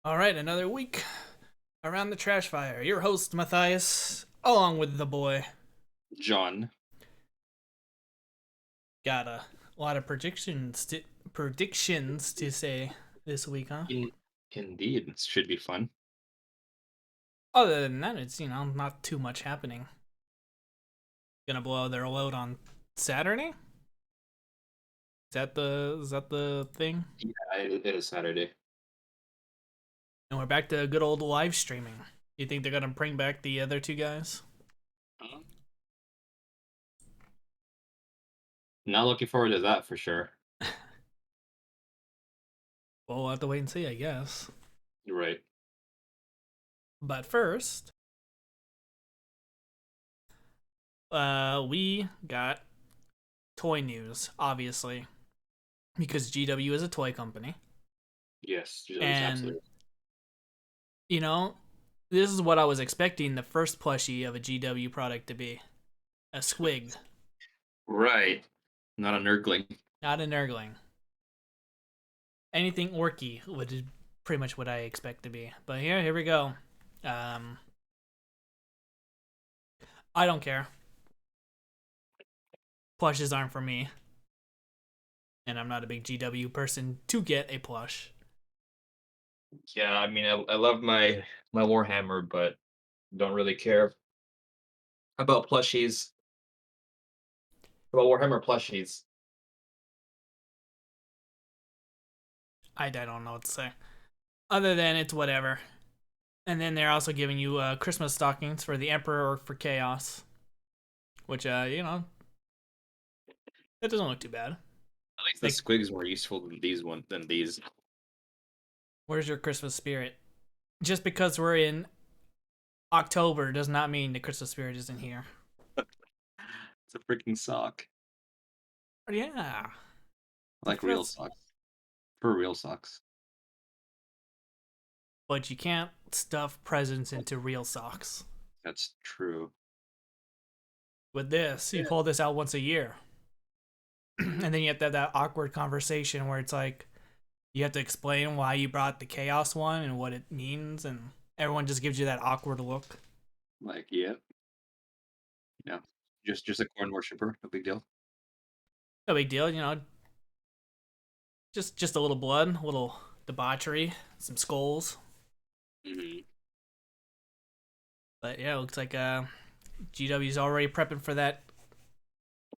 All right, another week around the trash fire. Your host Matthias, along with the boy, John. got a lot of predictions to say this week, huh? In, indeed, this should be fun. Other than that, it's not too much happening. Gonna blow their load on Saturday. Is that the thing? Yeah, it is Saturday. And we're back to good old live streaming. You think they're gonna bring back the other two guys? Uh, Not looking forward to that for sure. Well, we'll have to wait and see, I guess. You're right. But first, we got toy news, obviously, because GW is a toy company. Yes, that is And, absolutely you know, this is what I was expecting the first plushie of a GW product to be a squig, right. Not a nerdling. not a nurgling. Anything orky would pretty much what I expect to be. But here we go. Um, I don't care. Plushes aren't for me, and I'm not a big GW person to get a plush. Yeah, I mean, I love my Warhammer, but don't really care about plushies. About Warhammer plushies. I don't know what to say. Other than it's whatever. And then they're also giving you Christmas stockings for the Emperor or for Chaos, which that doesn't look too bad. At least the Like, squigs more useful than these. where's your Christmas spirit? Just because we're in October does not mean the Christmas spirit isn't here. It's a freaking sock. But yeah, Like real that's. socks. For real socks. But you can't stuff presents into real socks. That's true. With this, you pull this out once a year, and then you have to have that awkward conversation where it's like you have to explain why you brought the chaos one and what it means, and everyone just gives you that awkward look. Like, yeah, yeah. Just a corn worshiper, no big deal. No big deal, just a little blood, a little debauchery, some skulls. Mhm. But yeah, it looks like GW's already prepping for that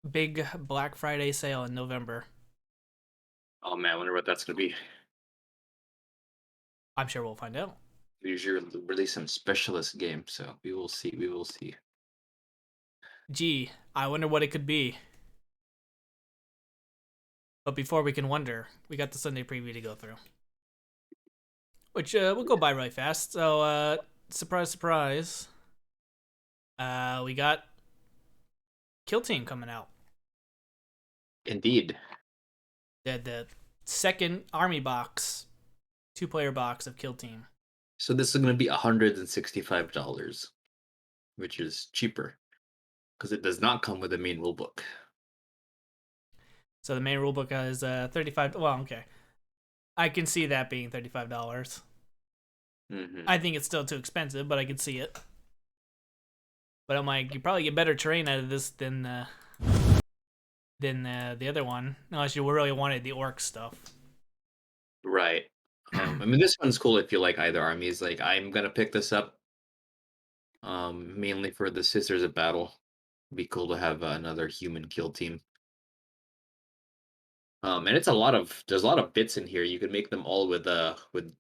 big Black Friday sale in November. Oh man, I wonder what that's gonna be. I'm sure we'll find out. They usually release some specialist games, so we will see. We will see. Gee, I wonder what it could be. But before we can wonder, we got the Sunday preview to go through, which will go by really fast. So, surprise, surprise, we got Kill Team coming out. Indeed. The second army box, 2-player box of Kill Team. So this is gonna be $165, which is cheaper because it does not come with a main rulebook. So the main rulebook is 35. Well, okay, I can see that being $35. Mm-hmm. I think it's still too expensive, but I can see it. But I'm like, you probably get better terrain out of this than the other one, unless you really wanted the orc stuff. Right. I mean, this one's cool if you like either armies. Like, I'm gonna pick this up, mainly for the Sisters of Battle. Be cool to have another human kill team. And it's there's a lot of bits in here. You can make them all with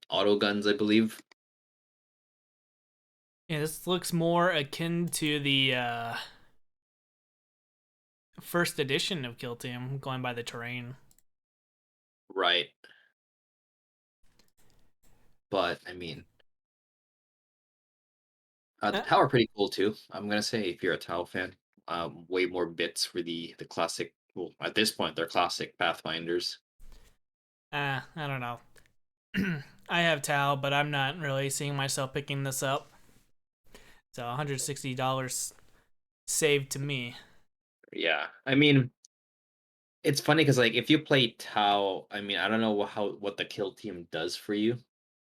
auto guns, I believe. Yeah, this looks more akin to the first edition of Kill Team, going by the terrain. Right. But I mean, the Uh, Tau are pretty cool too. I'm gonna say if you're a Tau fan, way more bits for the classic. Well, at this point, they're classic Pathfinders. I don't know. I have Tau, but I'm not really seeing myself picking this up. So $160 saved to me. Yeah, I mean, it's funny because like if you play Tau, I mean, I don't know how what the kill team does for you.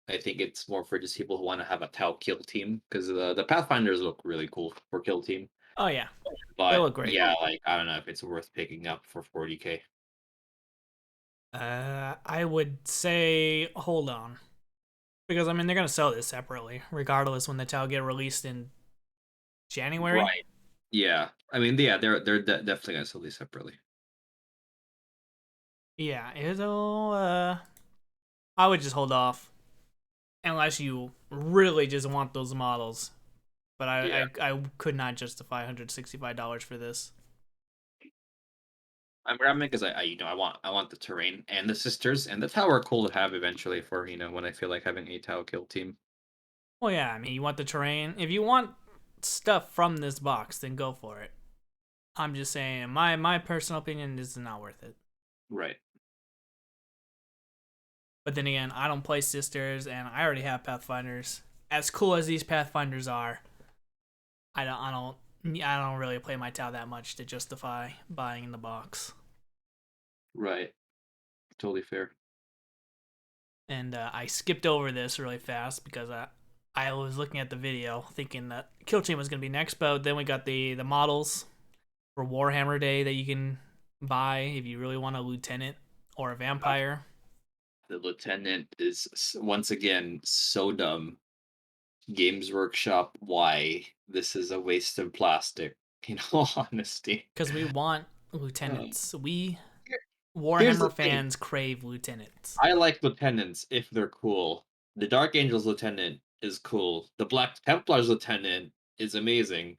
I think it's more for just people who want to have a Tau kill team because the Pathfinders look really cool for kill team. Oh yeah, they But look great. yeah, like I don't know if it's worth picking up for 40K. I would say hold on because I mean they're gonna sell this separately, regardless when the Tau get released in January. Right. Yeah. I mean, yeah, they're definitely gonna sell these separately. Yeah, it'll. I would just hold off unless you really just want those models. But Yeah. I could not justify $165 for this. I'm grabbing it because I want the terrain and the sisters and the tower are cool to have eventually for when I feel like having a Tau kill team. Well, yeah, I mean, you want the terrain. If you want stuff from this box, then go for it. I'm just saying, my personal opinion, this is not worth it. Right. But then again, I don't play sisters, and I already have Pathfinders. As cool as these Pathfinders are, I don't really play my Tau that much to justify buying in the box. Right. Totally fair. And I skipped over this really fast because I was looking at the video thinking that Kill Chain was gonna be next, but then we got the models for Warhammer Day that you can buy if you really want a lieutenant or a vampire. The lieutenant is once again so dumb. Games Workshop, why this is a waste of plastic. In all honesty. Because we want Uh, lieutenants. We here- here's the Warhammer thing. fans crave lieutenants. I like lieutenants if they're cool. The Dark Angels lieutenant is cool. The Black Templars lieutenant is amazing.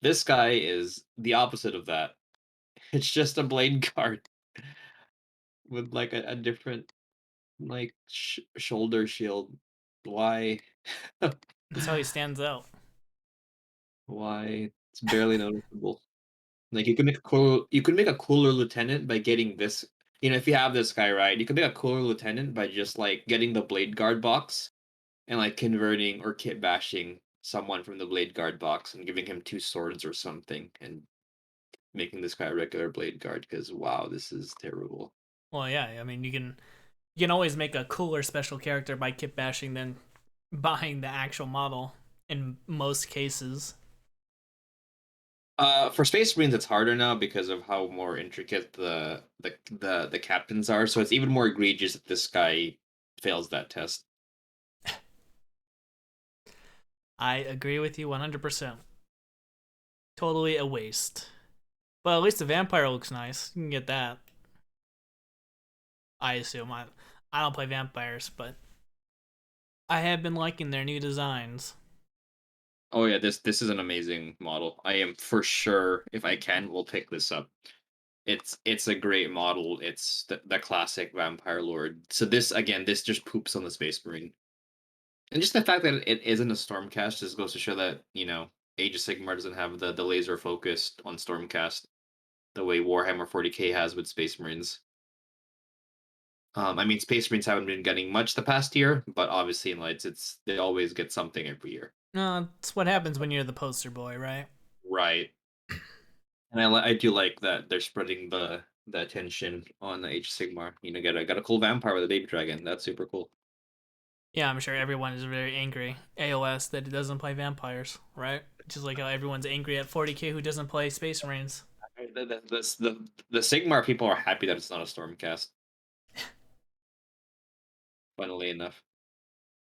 This guy is the opposite of that. It's just a blade guard with like a different like shoulder shield. Why? That's how he stands out. Why? It's barely noticeable. Like you could make a cooler lieutenant by getting this. If you have this guy right, you could make a cooler lieutenant by just like getting the blade guard box and like converting or kit bashing someone from the blade guard box and giving him two swords or something and making this guy a regular blade guard because wow, this is terrible. Well, yeah, I mean you can always make a cooler special character by kit bashing than buying the actual model in most cases. For Space Marines, it's harder now because of how more intricate the captains are. So it's even more egregious that this guy fails that test. I agree with you 100%. Totally a waste. But at least the vampire looks nice. You can get that. I assume. I don't play vampires, but I have been liking their new designs. Oh yeah, this is an amazing model. I am for sure, if I can, will pick this up. It's a great model. It's the classic vampire lord. So this just poops on the Space Marine. And just the fact that it isn't a Stormcast just goes to show that, Age of Sigmar doesn't have the laser focused on Stormcast the way Warhammer 40K has with Space Marines. I mean, Space Marines haven't been getting much the past year, but obviously in Lights, they always get something every year. No, it's what happens when you're the poster boy, right? Right. And I do like that they're spreading the attention on the Age of Sigmar. Got a cool vampire with a baby dragon. That's super cool. Yeah, I'm sure everyone is very angry. AOS that it doesn't play vampires, right? Just like how everyone's angry at 40K who doesn't play Space Marines. The Sigmar people are happy that it's not a Stormcast. Funnily enough.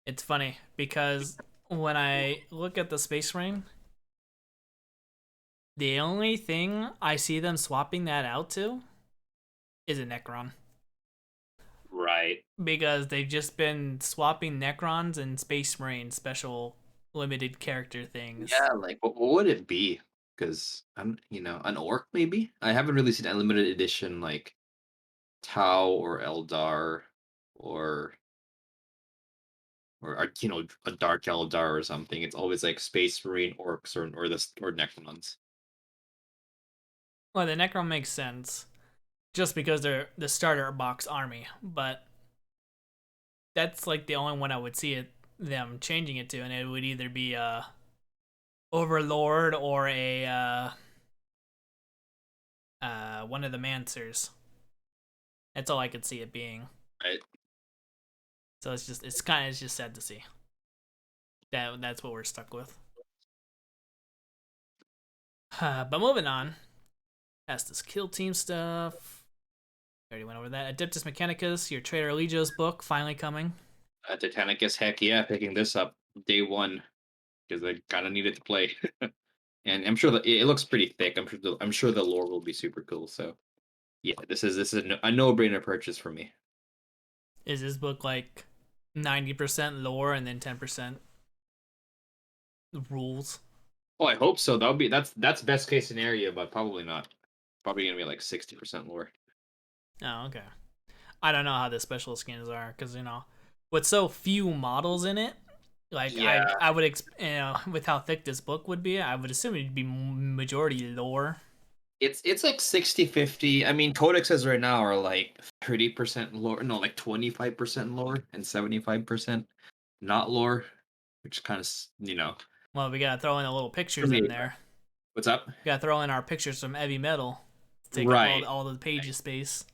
It's funny because when I look at the Space Marine, the only thing I see them swapping that out to is a Necron. Right. Because they've just been swapping Necrons and Space Marine special limited character things. Yeah, like what would it be? Because an orc maybe. I haven't really seen a limited edition like Tau or Eldar or a Dark Eldar or something. It's always like Space Marine orcs or Necrons. Well, the Necron makes sense just because they're the starter box army, but that's like the only one I would see them changing it to, and it would either be a Overlord or a one of the Mancers. That's all I could see it being. Right. So it's just sad to see that's what we're stuck with. But moving on, that's this kill team stuff. I already went over that. Adeptus Mechanicus, your Trader Legio's book, finally coming. Titanicus, heck yeah, picking this up day one because I kind of needed to play, and I'm sure that it looks pretty thick. I'm sure the lore will be super cool. So yeah, this is a no-brainer purchase for me. Is this book like 90% lore and then 10% rules? Oh, I hope so. That's best case scenario, but probably not. Probably gonna be like 60% lore. Oh, okay. I don't know how the special skins are because with so few models in it, like Yeah, I would with how thick this book would be, I would assume it'd be majority lore. it's like 60-50. I mean, codexes right now are like 30% lore, no, like 25% lore and 75% not lore, which kind of Well, we gotta throw in a little for pictures in me. there. What's up? We gotta throw in our pictures from Heavy Metal to take up Right. all the page space.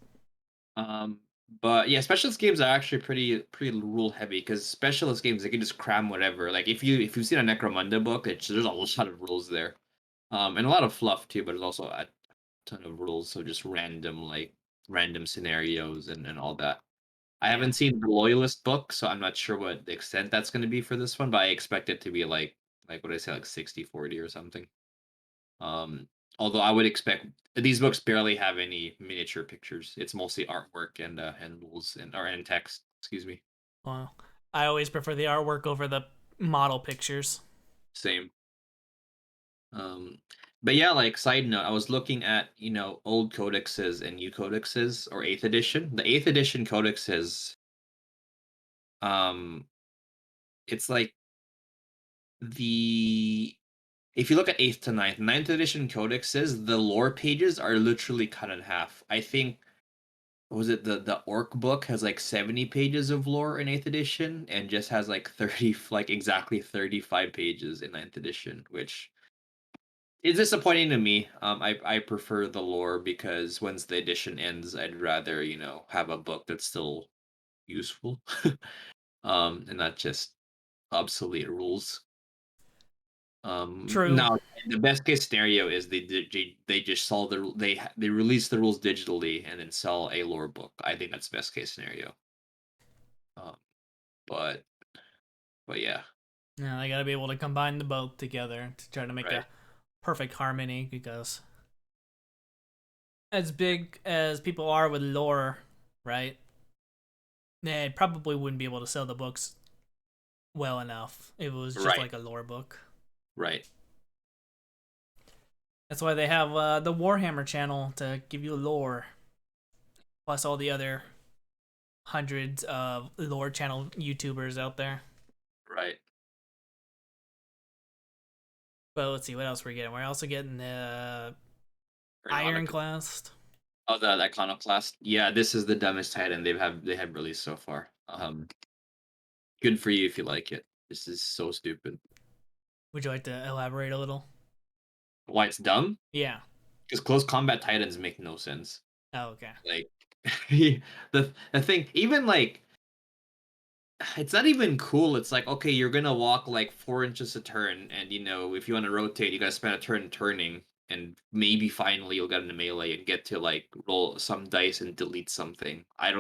Um, but yeah, specialist games are actually pretty rule heavy because specialist games they can just cram whatever. Like if you've seen a Necromunda book, there's a lot of rules there, and a lot of fluff too. But there's also a ton of rules, so just random scenarios and all that. I Yeah. haven't seen the Loyalist book, so I'm not sure what extent that's going to be for this one, but I expect it to be like what I say, like 60-40 or something. Um, Although I would expect these books barely have any miniature pictures. It's mostly artwork and rules and text. Excuse me. Well, I always prefer the artwork over the model pictures. Same. Um, but yeah, like side note, I was looking at old codexes and new codexes or eighth edition. The eighth edition codexes, um, it's like the if you look at eighth to ninth edition codexes, the lore pages are literally cut in half. I think was it the orc book has like 70 pages of lore in eighth edition and just has like 30 like exactly 35 pages in ninth edition, which is disappointing to me. I prefer the lore because once the edition ends, I'd rather have a book that's still useful, and not just obsolete rules. True. Now the best case scenario is they just sell they release the rules digitally and then sell a lore book. I think that's best case scenario. Um, but but yeah, Yeah, I gotta be able to combine the both together to try to make right, a perfect harmony because as big as people are with lore, right? They probably wouldn't be able to sell the books well enough if it was just right, like a lore book. right, That's why they have the Warhammer channel to give you lore, plus all the other hundreds of lore channel YouTubers out there. right. But let's see what else we're getting. We're also getting Aeronautica. Iconoclast. Oh, the Iconoclast. Yeah, this is the dumbest Titan they have released so far. Good for you if you like it. This is so stupid. Would you like to elaborate a little? Why it's dumb? Yeah. Because close combat Titans make no sense. Oh, okay. Like the thing, even like it's not even cool. It's like, okay, you're gonna walk like 4 inches a turn, and if you want to rotate, you gotta spend a turn turning, and maybe finally you'll get into melee and get to like roll some dice and delete something. I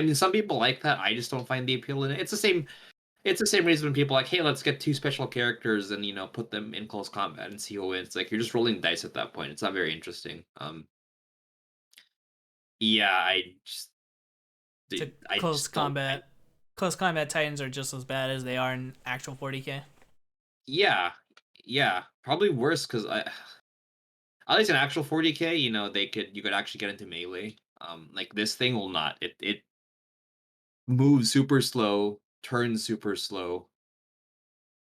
mean, some people like that. I just don't find the appeal in it. It's the same reason when people are like, hey, let's get two special characters and put them in close combat and see who wins. It's like you're just rolling dice at that point. It's not very interesting. Yeah, To I close just don't. combat. Close combat Titans are just as bad as they are in actual 40k. Yeah, yeah, probably worse because at least in actual 40k, you could actually get into melee. Like this thing will not. It moves super slow, turns super slow.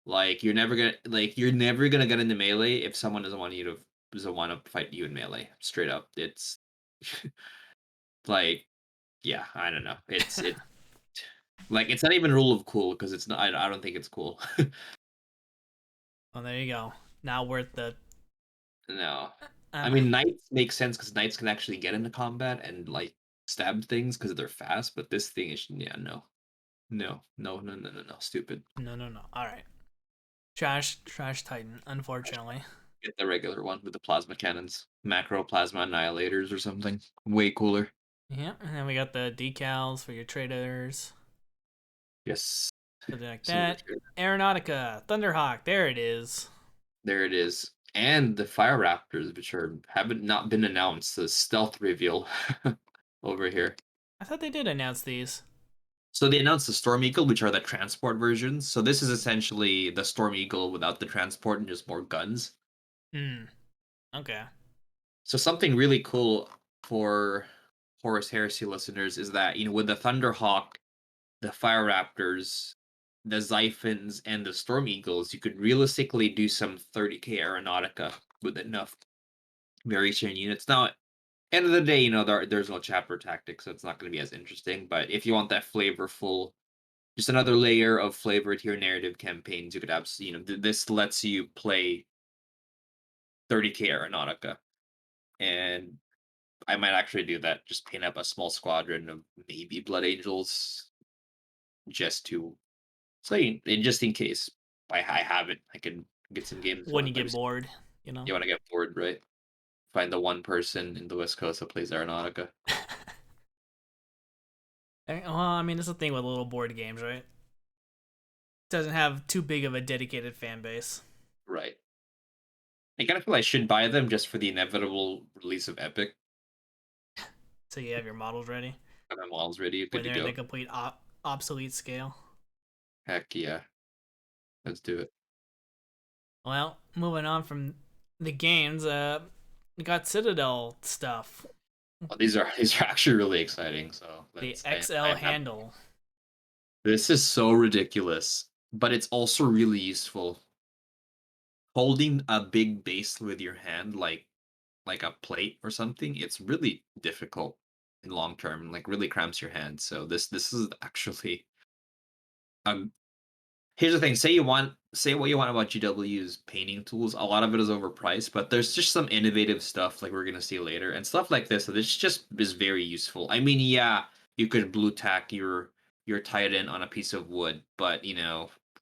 Like you're never gonna get into melee if someone doesn't want to fight you in melee. Straight up, it's like yeah, I don't know. It's like it's not even rule of cool because it's not. I don't think it's cool. Well, there you go. Not worth the. No. I Uh, mean, knights make sense because knights can actually get into combat and like stab things because they're fast, but this thing is yeah, no, stupid. No, no, no. All right. Trash Titan, unfortunately. Get the regular one with the plasma cannons, macro plasma annihilators or something. Way cooler. Yeah, and then we got the decals for your traders. Yes. Something like Some of the that. Aeronautica, Thunderhawk, there it is. there it is. And the Fire Raptors, which are haven't not been announced, the stealth reveal over here. I thought they did announce these. So they announced the Storm Eagle, which are the transport versions. So this is essentially the Storm Eagle without the transport and just more guns. Hmm. Okay. So something really cool for Horus Heresy listeners is that, with the Thunderhawk, the Fire Raptors, the Xiphons, and the Storm Eagles, you could realistically do some 30k Aeronautica with enough variation units. Now, end of the day, there's no chapter tactics, so it's not going to be as interesting. But if you want that flavorful, just another layer of flavor to your narrative campaigns, you could absolutely, this lets you play 30k Aeronautica. And I might actually do that. Just paint up a small squadron of maybe Blood Angels, just to just in case I have it, I can get some games When going. you get bored, you know. You want to get bored, right? Find the one person in the West Coast that plays Aeronautica. Well, I mean, it's the thing with little board games, right? Doesn't have too big of a dedicated fan base. Right. I kind of feel I should buy them just for the inevitable release of Epic. So you have your models ready Have my models ready, good when to they're in the go. complete obsolete scale. Heck yeah, let's do it. Well, moving on from the games, we got Citadel stuff. Well, these are actually really exciting. So The let's. XL I have handle. this is so ridiculous, but it's also really useful. Holding a big base with your hand, like a plate or something, it's really difficult in long term. Like really cramps your hand. So this is actually a Here's the thing, say what you want about GW's painting tools. A lot of it is overpriced, but there's just some innovative stuff like we're gonna see later. And stuff like this just is very useful. I mean, yeah, you could blue tack your Titan on a piece of wood, but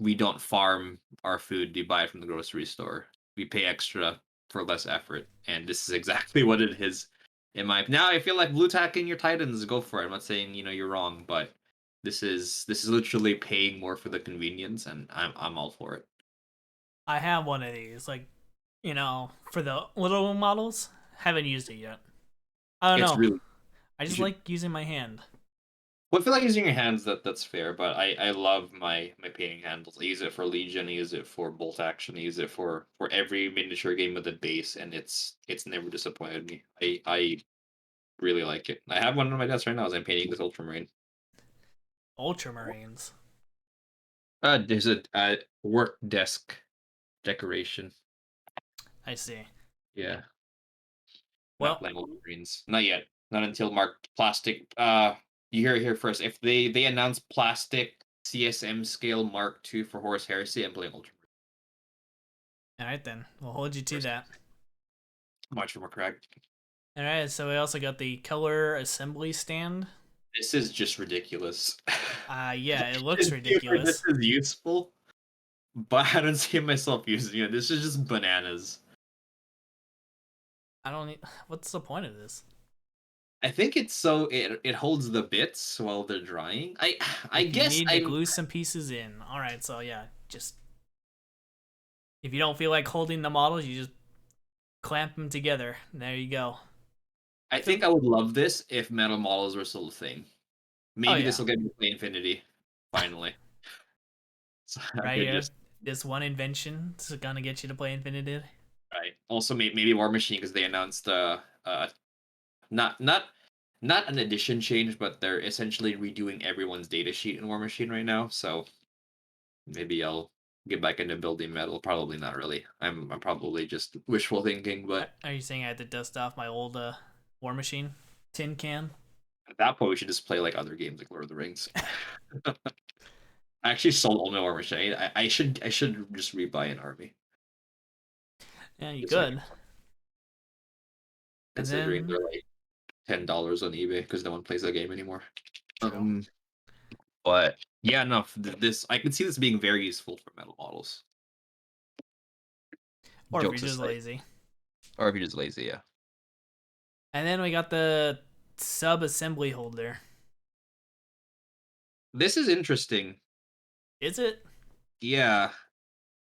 we don't farm our food, we buy it from the grocery store. We pay extra for less effort. And this is exactly what it is in my now I feel like blue tacking your Titans, go for it. I'm not saying, you're wrong, but this is literally paying more for the convenience, and I'm all for it. I have one of these, like, for the little models. Haven't used it yet. I don't It's know. really I you just should. like using my hand. Well, I feel like using your hands, that's fair, but I love my painting handles. I use it for Legion, I use it for Bolt Action, I use it for every miniature game with a base, and it's never disappointed me. I really like it. I have one on my desk right now as I'm painting this Ultramarine. Ultramarines. There's a work desk decoration. I see. Yeah. Not Well, playing Wolverines. Not yet. Not until marked plastic. You hear it here first. If they announce plastic CSM scale Mark II for Horus Heresy, I'm playing Ultramarine all right then. We'll hold you to first. that. Much more correct. All right. So we also got the color assembly stand. This is just ridiculous. Yeah, it looks This ridiculous. is useful, but I don't see myself using it. This is just bananas. I don't need. What's the point of this? I think it's so it holds the bits while they're drying. I If you guess need to glue some pieces in. All right. So yeah, just if you don't feel like holding the models, you just clamp them together. There you go. I think I would love this if metal models were still a thing. Oh Maybe this yeah. will get me to play Infinity finally. So I Right could here. just This one invention is gonna get you to play Infinited. right. Also, maybe War Machine because they announced not not not an edition change, but they're essentially redoing everyone's data sheet in War Machine right now. So maybe I'll get back into building metal. Probably not really. I'm probably just wishful thinking, but Are you saying I had to dust off my old War Machine tin can? at that point we should just play like other games like Lord of the Rings. I actually sold all my War Machine. I should just rebuy an army. Yeah, you Just so I can, could. And considering then they're like $10 on eBay because no one plays that game anymore. True. Um, but yeah, no, this I can see this being very useful for metal models. Or if you're Jokes just aside, lazy. or if you're just lazy, yeah. And then we got the sub assembly holder. This is interesting. Is it? Yeah,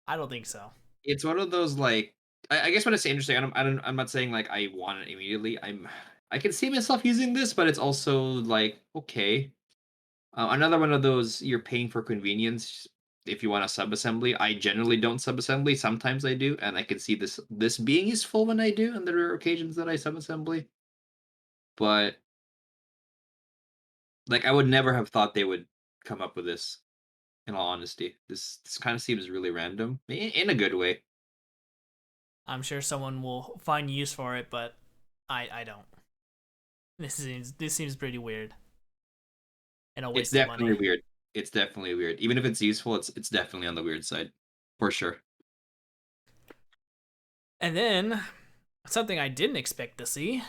I don't think so. it's one of those like I guess when I say interesting, I'm not saying like I want it immediately. I can see myself using this, but it's also like okay. Another one of those you're paying for convenience. If you want a sub-assembly, I generally don't sub-assembly. Sometimes I do, and I can see this being useful when I do, and there are occasions that I sub-assembly. But like, I would never have thought they would come up with this. In all honesty, this kind of seems really random in a good way. I'm sure someone will find use for it, but I don't. This seems pretty weird and a It's waste of definitely money. weird. It's definitely weird. Even if it's useful, it's definitely on the weird side, for sure. And then something I didn't expect to see: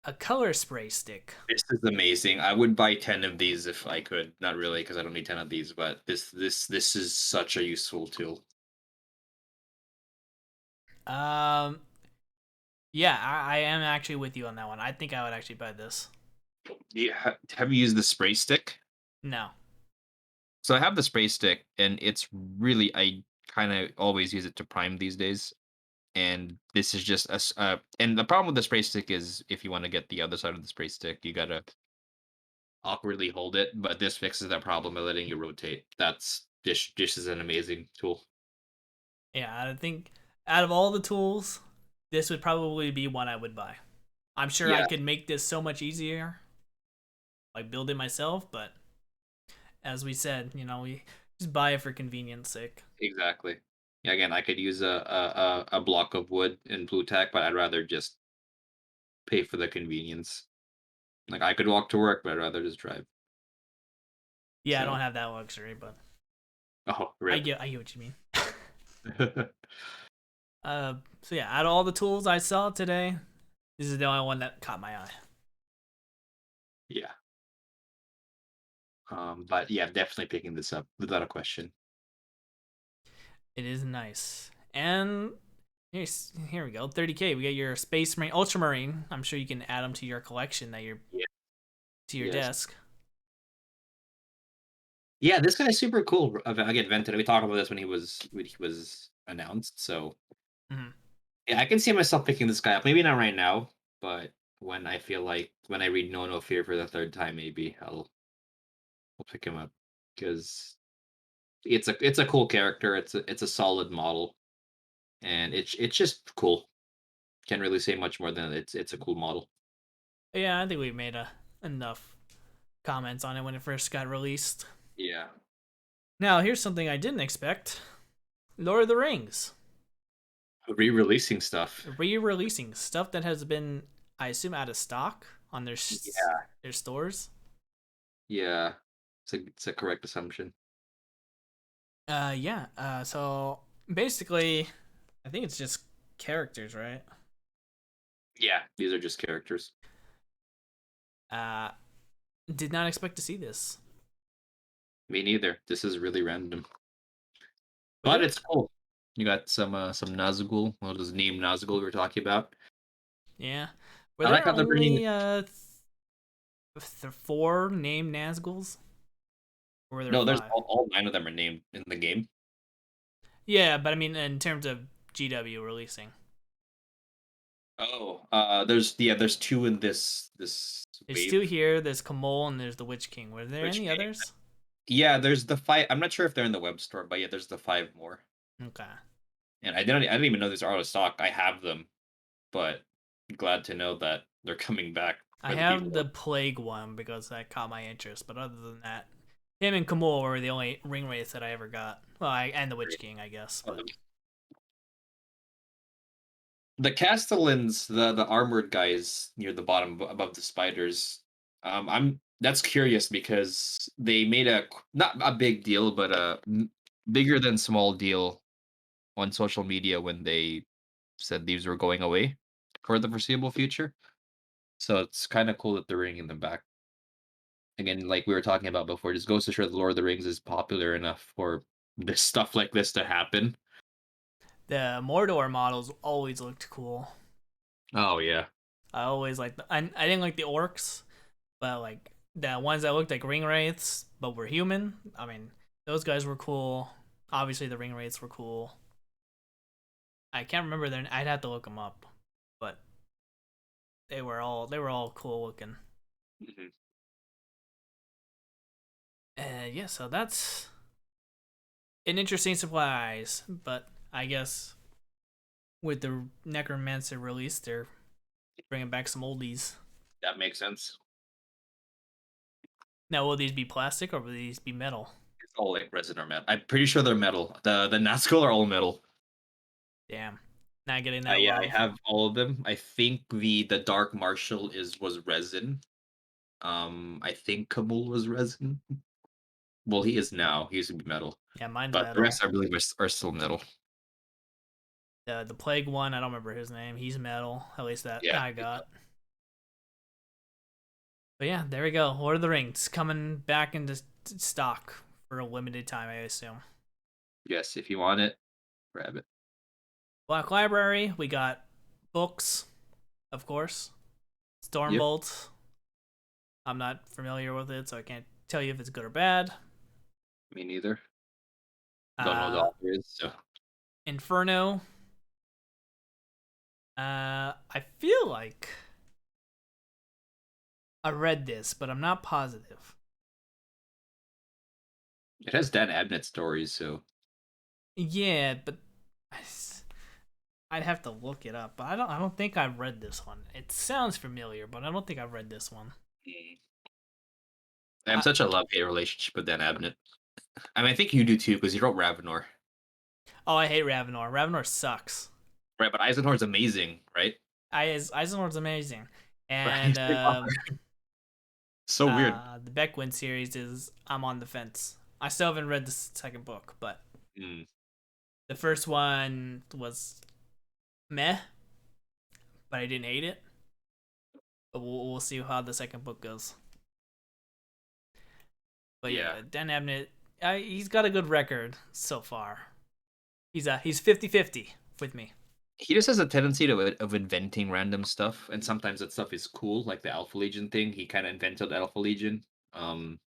a color spray stick. This is amazing. I would buy 10 of these if I could. Not really, because I don't need 10 of these, but this is such a useful tool. Um, yeah, I am actually with you on that one. I think I would actually buy this. Yeah, have you used the spray stick? No. So I have the spray stick, and it's really I kind of always use it to prime these days. And this is just and the problem with the spray stick is if you want to get the other side of the spray stick, you gotta awkwardly hold it. But this fixes that problem by letting you rotate. This is an amazing tool. Yeah, I think out of all the tools, this would probably be one I would buy. I'm sure I Yeah, could make this so much easier, like build it myself, but as we said, we just buy it for convenience sake. exactly. Yeah, again, I could use a block of wood in blue tack, but I'd rather just pay for the convenience. Like I could walk to work, but I'd rather just drive. Yeah, I don't So, have that luxury, but oh, I rip. get I get what you mean. So yeah, out of all the tools I saw today, this is the only one that caught my eye. Yeah. But yeah, definitely picking this up without a question. It is nice. And here we go. 30K. We got your Space Marine Ultramarine. I'm sure you can add them to your collection Yeah. to your Yes. desk. Yeah, this guy's super cool. Again, Vented. We talked about this when he was announced. So Mhm. yeah, I can see myself picking this guy up. Maybe not right now, but when I read No No Fear for the third time, maybe I'll pick him up because it's a cool character. It's a solid model, and it's just cool. Can't really say much more than it's a cool model. Yeah, I think we made enough comments on it when it first got released. Yeah. Now, here's something I didn't expect: Lord of the Rings Re-releasing stuff. re-releasing stuff that has been, I assume, out of stock on Yeah. their stores. Yeah. It's a correct assumption. Yeah. So basically, I think it's just characters, right? Yeah. These are just characters. Uh, did not expect to see this. Me neither. This is really random. Were But there? it's cool. You got some Nazgul. Well, this name Nazgul we were talking about. Yeah. Were I like there how they're bringing. only four named Nazguls, or were there No, there's five? all nine of them are named in the game. Yeah, but I mean, in terms of GW releasing, Oh, there's two in this there's two wave. here. There's Kamol and there's the Witch King. Were there Which any game? others? Yeah, there's the five. I'm not sure if they're in the web store, but yeah, there's the five more. Okay. And I didn't even know these are out of stock. I have them, but glad to know that they're coming back I for the people. have the Plague one because that caught my interest, but other than that, him and Kamol were the only ring wraiths that I ever got. Well, and the Witch King, I guess. But The Castellans, the armored guys near the bottom above the spiders. I'm That's curious because they made not a big deal, but bigger than small deal on social media when they said these were going away for the foreseeable future. So it's kind of cool that the ring in the back. Again, like we were talking about before, just goes to show that Lord of the Rings is popular enough for this stuff like this to happen. The Mordor models always looked cool. Oh yeah. I always liked. I didn't like the orcs, but like the ones that looked like ring wraiths but were human. I mean, those guys were cool. Obviously, the ring wraiths were cool. I can't remember their. I'd have to look them up, but they were all cool looking. Mhm. Yeah, so that's an interesting surprise. But I guess with the Necromancer release, they're bringing back some oldies. That makes sense. Now, will these be plastic or will these be metal? It's all like resin or metal. I'm pretty sure they're metal. The Nazgul are all metal. Damn, not getting that Yeah, I love. have all of them. I think the Dark Marshal is was resin. I think Kamul was resin. Well, he is now. He used to be metal, Yeah, mine's but the metal. rest I believe are still metal. The plague one, I don't remember his name. He's metal. At least that Yeah. I got. But yeah, there we go. Lord of the Rings coming back into stock for a limited time, I assume. Yes, if you want it, grab it. Black Library, we got books, of course. Yep. Stormbolt. I'm not familiar with it, so I can't tell you if it's good or bad. Me neither. Don't know who the Uh, author is. So Inferno. I feel like I read this, but I'm not positive. it has Dan Abnett stories. So Yeah, but I'd have to look it up. But I don't think I've read this one. It sounds familiar, but I don't think I've read this one. mm, I have I, such a love hate relationship with Dan Abnett. I mean, I think you do too because he wrote Ravenor, oh, I hate Ravenor. Ravenor sucks. right? But Eisenhower's amazing, right? Eisenor's amazing, and Right. So weird. the Beckwin series is I'm on the fence. I still haven't read the second book, but Mm, the first one was meh, but I didn't hate it. But we'll see how the second book goes. But yeah. yeah, Dan Abnett, he's got a good record so far. He's 50-50 with me. He just has a tendency to of inventing random stuff, and sometimes that stuff is cool, like the Alpha Legion thing. He kind of invented Alpha Legion. Um,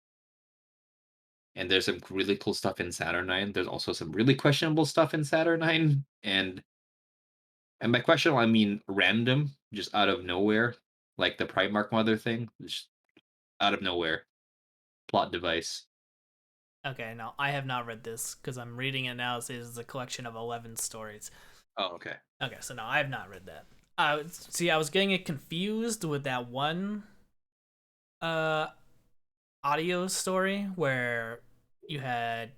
and there's some really cool stuff in Saturnine. There's also some really questionable stuff in Saturnine, and by questionable I mean random, just out of nowhere, like the Primarch Mother thing, just out of nowhere, plot device. Okay, no, I have not read this because I'm reading it now. It says it's a collection of 11 stories. Oh, okay. Okay, so no, I have not read that. See, I was getting it confused with that one uh audio story where you had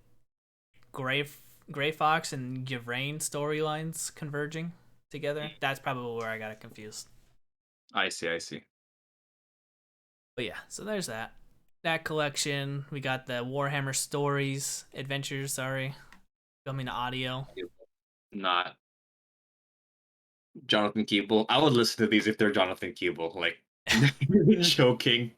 Gray Gray Fox and Yvraine storylines converging together. That's probably where I got it confused. I see. I see. But yeah, so there's that. That collection. We got the Warhammer stories, adventures, sorry. Coming to audio. Not Jonathan Keeble. I would listen to these if they're Jonathan Keeble. Like joking,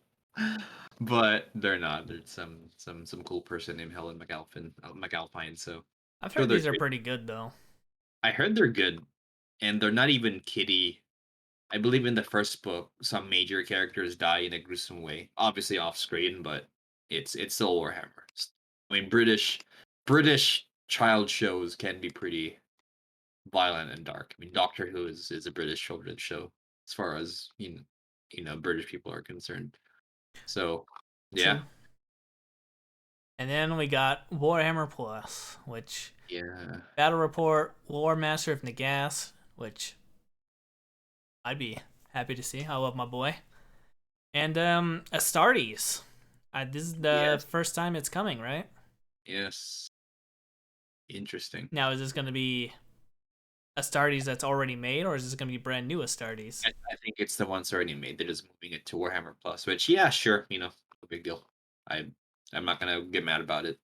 but they're not. There's some cool person named Helen McAlpine. So I've sure heard they're these are great. pretty good though. I heard they're good, and they're not even kiddie. I believe in the first book, some major characters die in a gruesome way, obviously off screen, but it's still Warhammer. I mean, British child shows can be pretty violent and dark. I mean, Doctor Who is a British children's show, as far as British people are concerned. So, yeah, True. And then we got Warhammer Plus, which yeah, Battle Report, Lore Master of Nagas, which I'd be happy to see. I love my boy. And Astartes. This is the yes, first time it's coming, right? yes, interesting. Now, is this going to be Astartes that's already made, or is this going to be brand new Astartes? I think it's the ones already made. They're just moving it to Warhammer Plus, which yeah, sure, no big deal. I I'm not gonna get mad about it,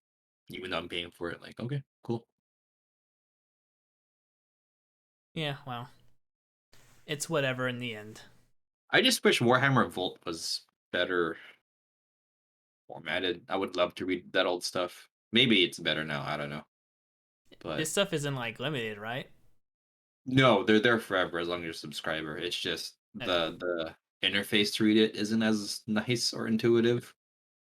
even though I'm paying for it. Like, okay, cool. Yeah, well, it's whatever in the end. I just wish Warhammer Volt was better formatted. I would love to read that old stuff. Maybe it's better now. I don't know. This But stuff isn't like limited, right? no, they're there forever as long as you're a subscriber. It's just Yeah. the interface to read it isn't as nice or intuitive.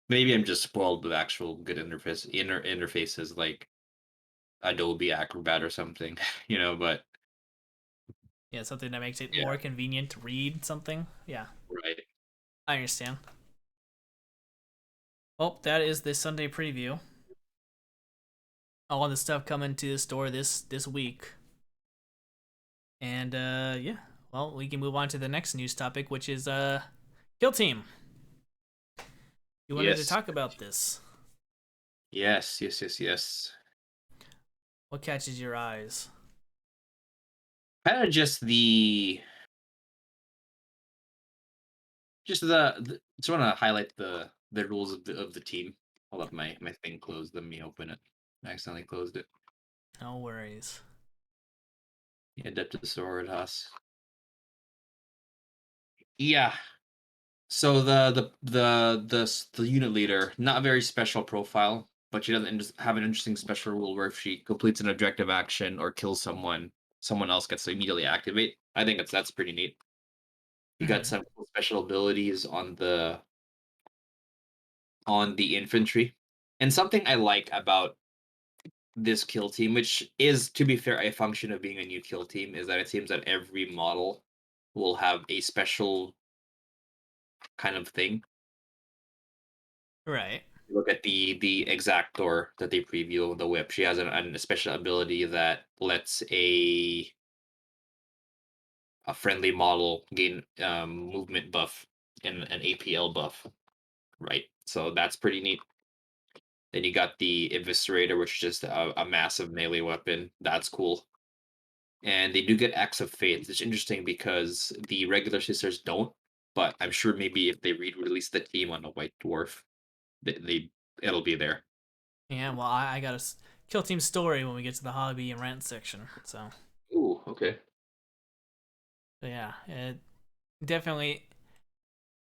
Maybe I'm just spoiled with actual good interfaces like Adobe Acrobat or something, but Yeah, something that makes it yeah, more convenient to read something. Yeah, right. I understand. Well, that is this Sunday preview. All the stuff coming to the store this week. And yeah, well, we can move on to the next news topic, which is Kill Team. You wanted to Yes. talk about this. Yes, yes, yes, yes. What catches your eyes? Kind of just want to highlight the rules of the team. Hold up, my thing closed. Let me open it. I accidentally closed it. No worries. Yeah, Adeptus Sororitas. Yeah. So the unit leader, not a very special profile, but she doesn't have an interesting special rule where if she completes an objective action or kills someone, someone else gets to immediately activate. I think that's pretty neat. You got Mm-hmm. some cool special abilities on the infantry. And something I like about this kill team, which is, to be fair, a function of being a new kill team, is that it seems that every model will have a special kind of thing. Right. Look at the Exactor that they preview, the whip. She has a special ability that lets a friendly model gain movement buff and an APL buff, right? So that's pretty neat. Then you got the Eviscerator, which is just a massive melee weapon. That's cool. And they do get Acts of Faith. It's interesting because the regular sisters don't, but I'm sure maybe if they re-release the team on a White Dwarf, they it'll be there. Yeah. Well, I got a Kill Team story when we get to the hobby and rent section. So Ooh, okay. yeah, definitely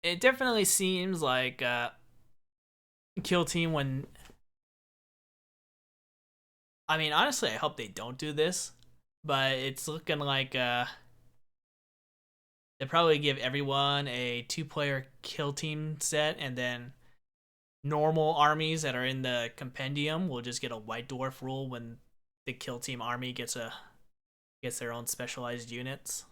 it definitely seems like Kill Team when. I mean, honestly, I hope they don't do this, but it's looking like they probably give everyone a two-player Kill Team set, and then normal armies that are in the compendium will just get a White Dwarf rule when the Kill Team army gets their own specialized units.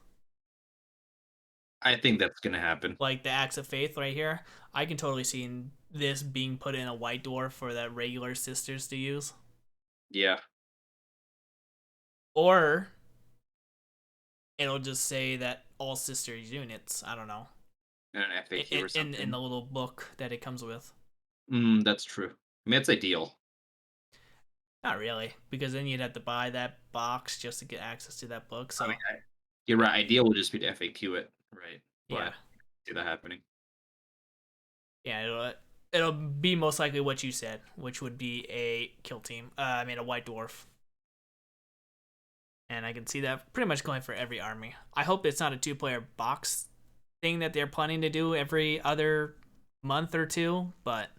I think that's gonna happen. Like the Axe of Faith right here, I can totally see this being put in a White Dwarf for the regular sisters to use, Yeah, or it'll just say that all sisters units. I don't know. and an FAQ or In something. the little book that it comes with. That's true. I mean, it's ideal. Not really, because then you'd have to buy that box just to get access to that book. I mean, So you're right. Ideal would just be to FAQ it, right? yeah, But see that happening. yeah, it'll be most likely what you said, which would be a kill team. I mean a white dwarf, and I can see that pretty much going for every army. I hope it's not a two-player box thing that they're planning to do every other month or two, but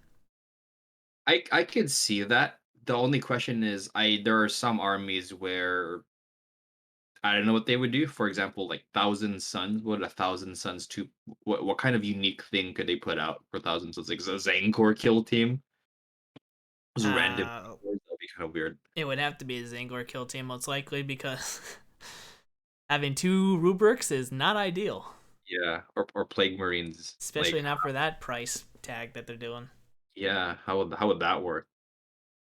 I could see that. The only question is, there are some armies where I don't know what they would do. For example, like Thousand Suns. What a Thousand Suns two? What kind of unique thing could they put out for Thousand Suns? Like a Zangor kill team? Just random. uh, That'd be kind of weird. it would have to be a Zangor kill team most likely because having two rubrics is not ideal, Yeah, or Plague Marines. especially Like, not for that price tag that they're doing. yeah, how would that work?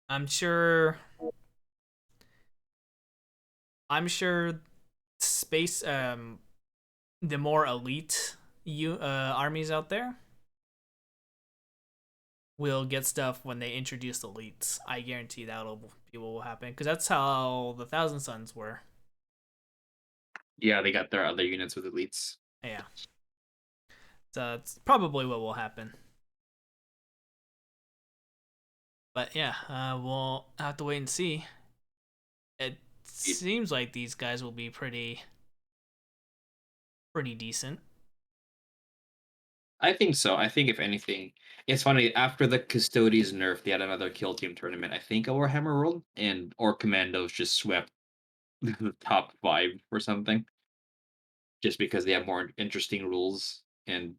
I'm sure. I'm sure space the more elite armies out there will get stuff when they introduce elites. I guarantee that'll be what will happen because that's how the Thousand Suns were. Yeah, they got their other units with elites. Yeah, so it's probably what will happen. But yeah, we'll have to wait and see. It seems like these guys will be pretty decent. I think so. I think if anything, it's funny. After the Custodes nerf, they had another kill team tournament. I think a Warhammer World and or Commandos just swept the top five or something, just because they have more interesting rules and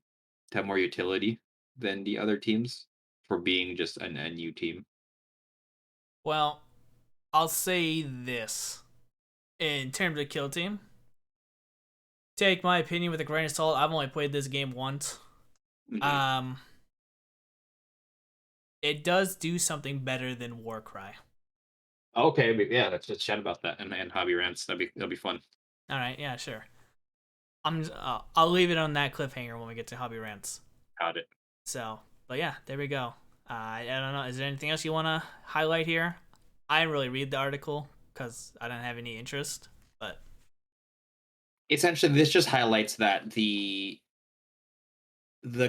have more utility than the other teams for being just a new team. Well, I'll say this in terms of kill team. Take my opinion with a grain of salt. I've only played this game once. Hmm. Um, it does do something better than Warcry. Okay, but yeah, let's just chat about that and hobby rants. That'd be fun. All right, yeah, sure. I'll leave it on that cliffhanger when we get to hobby rants. Got it. So, but yeah, there we go. I don't know. Is there anything else you want to highlight here? I didn't really read the article because I don't have any interest. But Essentially, this just highlights that the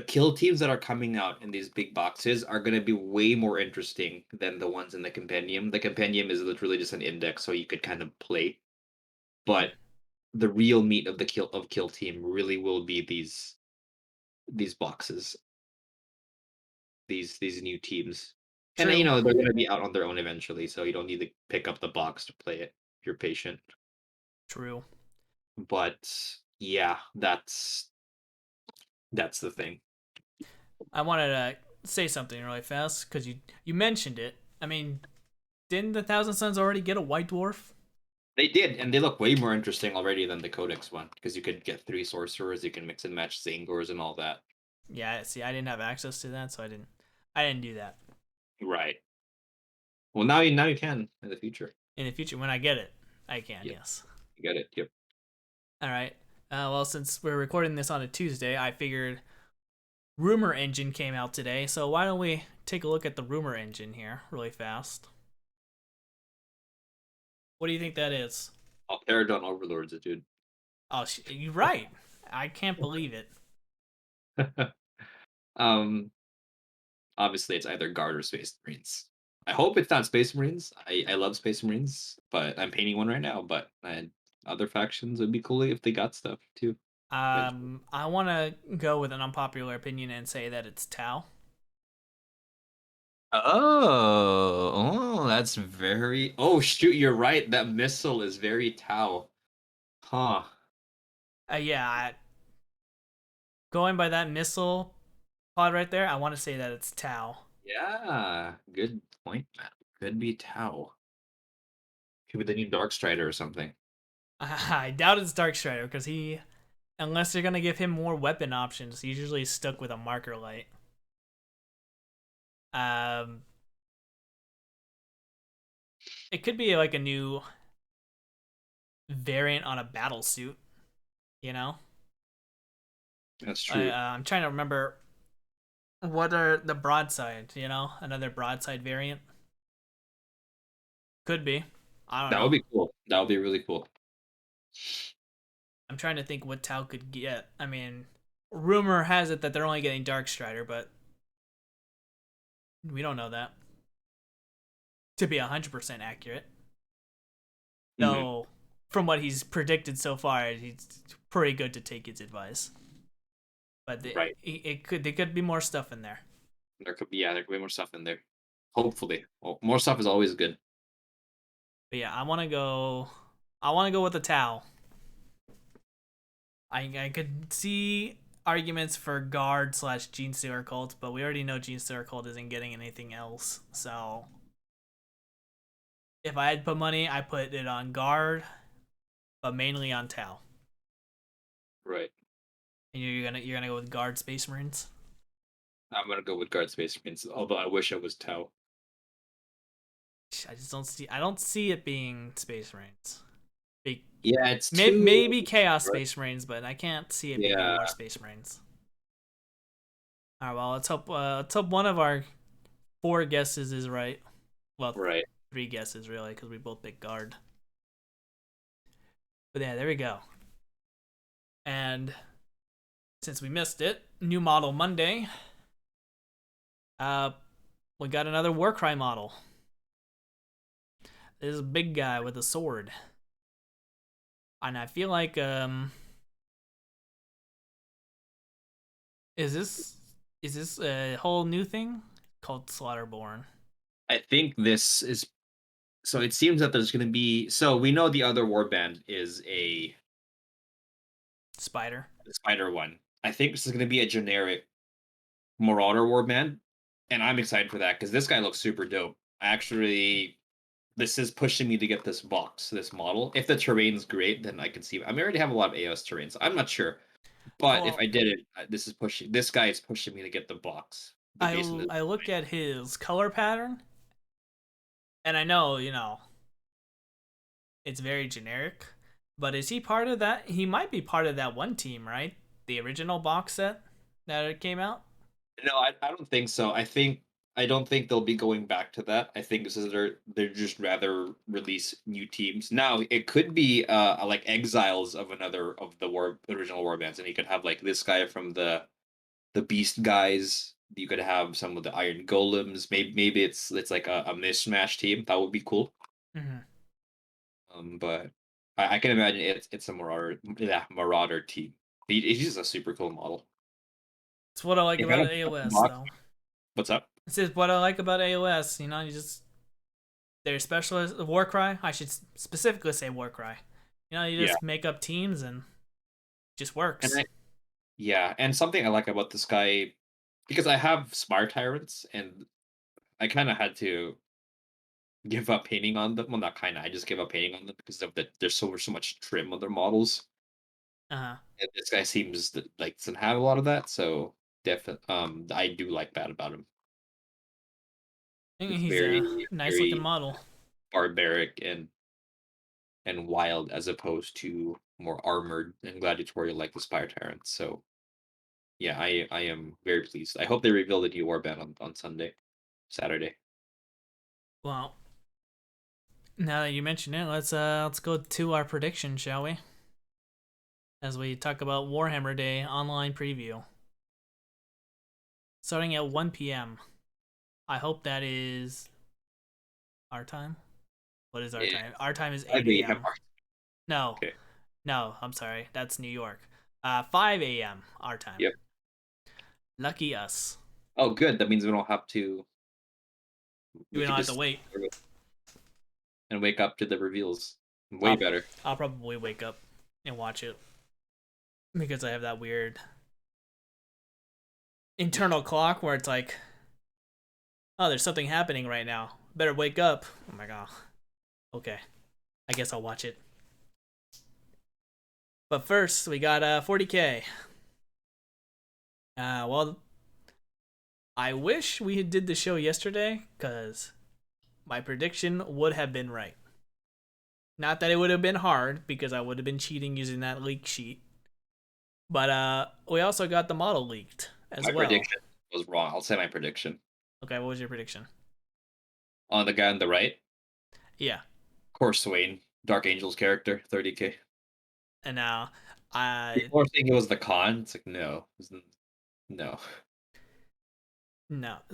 kill teams that are coming out in these big boxes are going to be way more interesting than the ones in the compendium. The compendium is literally just an index, so you could kind of play. But the real meat of the kill team really will be these boxes, these new teams, and true, they're going to be out on their own eventually, so you don't need to pick up the box to play it if you're patient. true. But yeah, that's the thing. I wanted to say something really fast because you mentioned it. I mean, didn't the Thousand Suns already get a White Dwarf? They did, and they look way more interesting already than the Codex one because you could get three sorcerers, you can mix and match Zangors and all that. Yeah, see, I didn't have access to that, so I didn't do that. Right. Well, now you can in the future. In the future, when I get it, I can. Yep, Yes. you get it. Yep. All right. Well, since we're recording this on a Tuesday, I figured Rumor Engine came out today, so why don't we take a look at the Rumor Engine here really fast? What do you think that is? All Paradon Overlords, dude. Oh, you're right. I can't believe it. um, Obviously it's either Guard or Space Marines. I hope it's not Space Marines. I love Space Marines, but I'm painting one right now. But other factions would be cool if they got stuff too. Eventually. I want to go with an unpopular opinion and say that it's Tau. That's very. Oh shoot, you're right. That missile is very Tau. Huh. Yeah, going by that missile pod right there, I want to say that it's Tau. Yeah. Good point, man. Could be Tau. Could be the new Dark Strider or something. I doubt it's Dark Strider because unless they're gonna give him more weapon options, he's usually stuck with a marker light. Um, it could be like a new variant on a battle suit. You know, That's true. I'm trying to remember what are the broadside. You know, another broadside variant could be. I don't That would know. be cool. That would be really cool. I'm trying to think what Tau could get. I mean, rumor has it that they're only getting Dark Strider, but we don't know that to be 100% accurate. Hmm. Though, from what he's predicted so far, he's pretty good to take his advice. But Right. there could be more stuff in there. There could be more stuff in there. Hopefully. Well, more stuff is always good. But yeah, I want to go. I want to go with the Tau. I could see arguments for guard slash Gene Stealer cult, but we already know Gene Stealer cult isn't getting anything else. So if I had put money, I put it on guard, but mainly on Tau. Right. And you're gonna go with guard Space Marines. I'm gonna go with Guard Space Marines, although I wish I was Tau. I just don't see it being Space Marines. Yeah, it's too. Maybe Chaos Space Marines, but I can't see it being Yeah. War Space Marines. All right, well, let's hope one of our four guesses is right. Well, Right. three guesses really, because we both picked guard. But yeah, there we go. And since we missed it, new model Monday. Uh, we got another Warcry model. This is a big guy with a sword, and I feel like Is this a whole new thing called Slaughterborn I think this is so. It seems that there's going to be so we know the other warband is a Spider? spider one. I think this is going to be a generic Marauder warband, and I'm excited for that because this guy looks super dope. Actually, this is pushing me to get this box, this model. If the terrain's great, then I can see. I already have a lot of AOS terrain, so I'm not sure. But if Well, I did it, this is pushing. This guy is pushing me to get the box, the I base in this. I look at his color pattern, and I know it's very generic. But is he part of that? He might be part of that one team, right? The original box set that it came out. No, I don't think so. I don't think they'll be going back to that. I think this is they're just rather release new teams. Now it could be like exiles of another of the original war bands, and you could have like this guy from the Beast guys. You could have some of the Iron Golems. Maybe it's like a mismatch team. That would be cool. Mm-hmm. But I can imagine it's a Marauder team. He's just a super cool model. It's what I like If I about don't pick up the AOS, box, though. what's up? This is what I like about AOS. You just their specialist Warcry. I should specifically say Warcry. You Yeah, just make up teams and it just and works. yeah, and something I like about this guy because I have Spire Tyrants and I kind of had to give up painting on them. Well, not kind of. I just gave up painting on them because of there's so much trim on their models. Uh huh. And this guy seems like doesn't have a lot of that, so definitely I do like that about him. I think It's he's a very nice looking very model. barbaric and wild as opposed to more armored and gladiatorial like the Spire Tyrants. So yeah, I am very pleased. I hope they reveal the new warband on Sunday, Saturday. Well, now that you mention it, let's go to our prediction, shall we? As we talk about Warhammer Day online preview, starting at 1 p.m. I hope that is our time. What is our Yeah, time? Our time is I 8 may have. a.m. No, Okay. no, I'm sorry. That's New York. 5 a.m. our time. Yep. Lucky us. Oh, good. That means we don't have to. We We could don't have to just wait. and wake up to the reveals. Way I'll, better. I'll probably wake up and watch it because I have that weird internal clock where it's like, oh, there's something happening right now. Better wake up. Oh my god. Okay. I guess I'll watch it. But first, we got 40K. Well, I wish we had did the show yesterday because my prediction would have been right. Not that it would have been hard because I would have been cheating using that leak sheet. But we also got the model leaked as My well. prediction was wrong. I'll say my prediction. Okay, what was your prediction? On the guy on the right, Yeah. of course, Swain, Dark Angel's character, 30K. And now I People are saying it was the con. It's like no. no.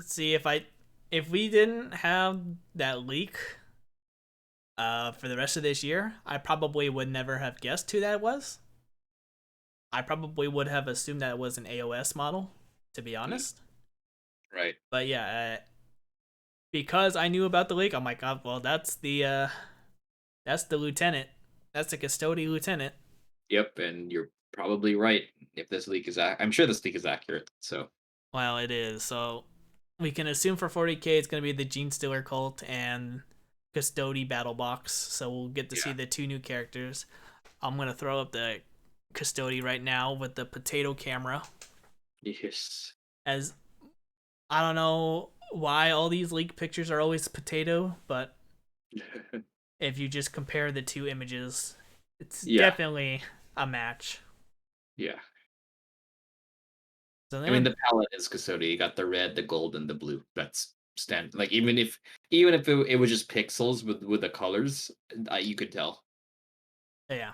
See if we didn't have that leak for the rest of this year, I probably would never have guessed who that was. I probably would have assumed that it was an AOS model, to be Mm, honest. right. But yeah, because I knew about the leak, I'm like, oh, well, that's the lieutenant, that's the custody lieutenant. Yep, and you're probably right. If this leak is, I'm sure this leak is accurate. So Well, it is. So we can assume for 40K it's gonna be the Gene Stealer cult and custody battle box. So we'll get to see yeah, the two new characters. I'm gonna throw up the custody right now with the potato camera. yes. As I don't know why all these leak pictures are always potato, but if you just compare the two images, it's Yeah, definitely a match. yeah. So I mean, then, the palette is Casoda. You got the red, the gold, and the blue. That's stand. Like even if it was just pixels with the colors, you could tell. yeah,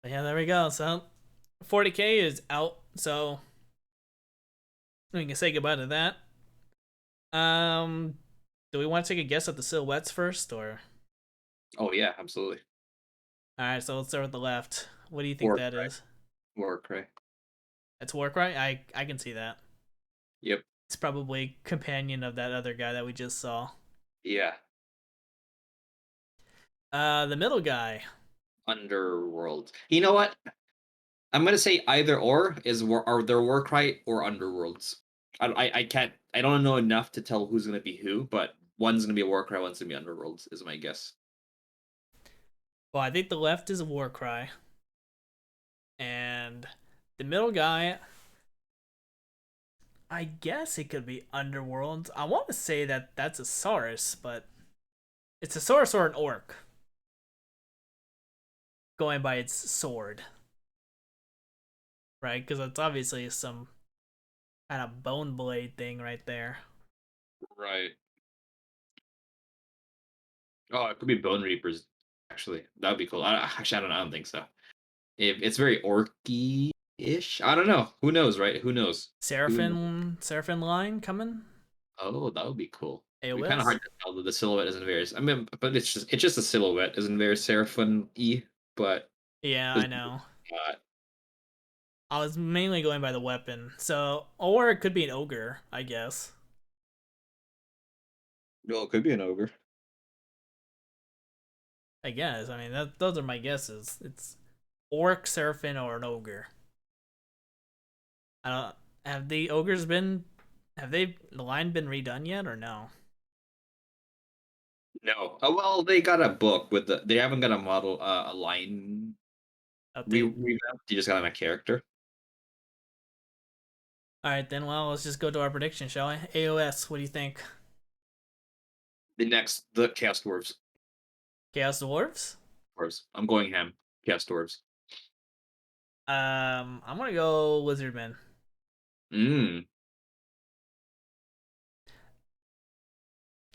but yeah, there we go. So 40K is out. So we can say goodbye to that. Um, do we want to take a guess at the silhouettes first, or Oh yeah, absolutely. all right? So let's start with the left. What do you think Work that right. is? Work right. That's Warcry. I can see that. Yep. It's probably companion of that other guy that we just saw. Yeah. The middle guy. Underworld. You know what? I'm gonna say either or is war are there Warcry or Underworlds. I can't I don't know enough to tell who's gonna be who, but one's gonna be a Warcry, one's gonna be Underworlds, is my guess. Well, I think the left is a Warcry, and the middle guy. I guess it could be Underworlds. I want to say that that's a Saurus, but it's a Saurus or an Orc, going by its sword, right? Because it's obviously some kind of bone blade thing right there. Right. Oh, it could be Bone Reapers. Actually, that would be cool. Actually, I don't know. I don't think so. If it's very orky-ish, I don't know. Who knows, right? Who knows? Who knows? Seraphim line coming. Oh, that would be cool. It'd be kind of AOS. hard to tell that the silhouette isn't very. I mean, but it's just a silhouette, isn't very Seraphim-y, but Yeah, there's I know. not. I was mainly going by the weapon, so or it could be an ogre, I guess. No, it could be an ogre. I guess. I mean, those are my guesses. It's orc, seraphim, or an ogre. I don't. Have the ogres been? Have the line been redone yet, or no? No. Oh, well, they got a book with the. They haven't got a model, a line Update. revamp. You just got a character. All right, then. Well, let's just go to our prediction, shall we? AOS. What do you think? The Chaos Dwarves. Chaos dwarves. Dwarves. I'm going ham. Chaos Dwarves. I'm gonna go lizardmen. Mm.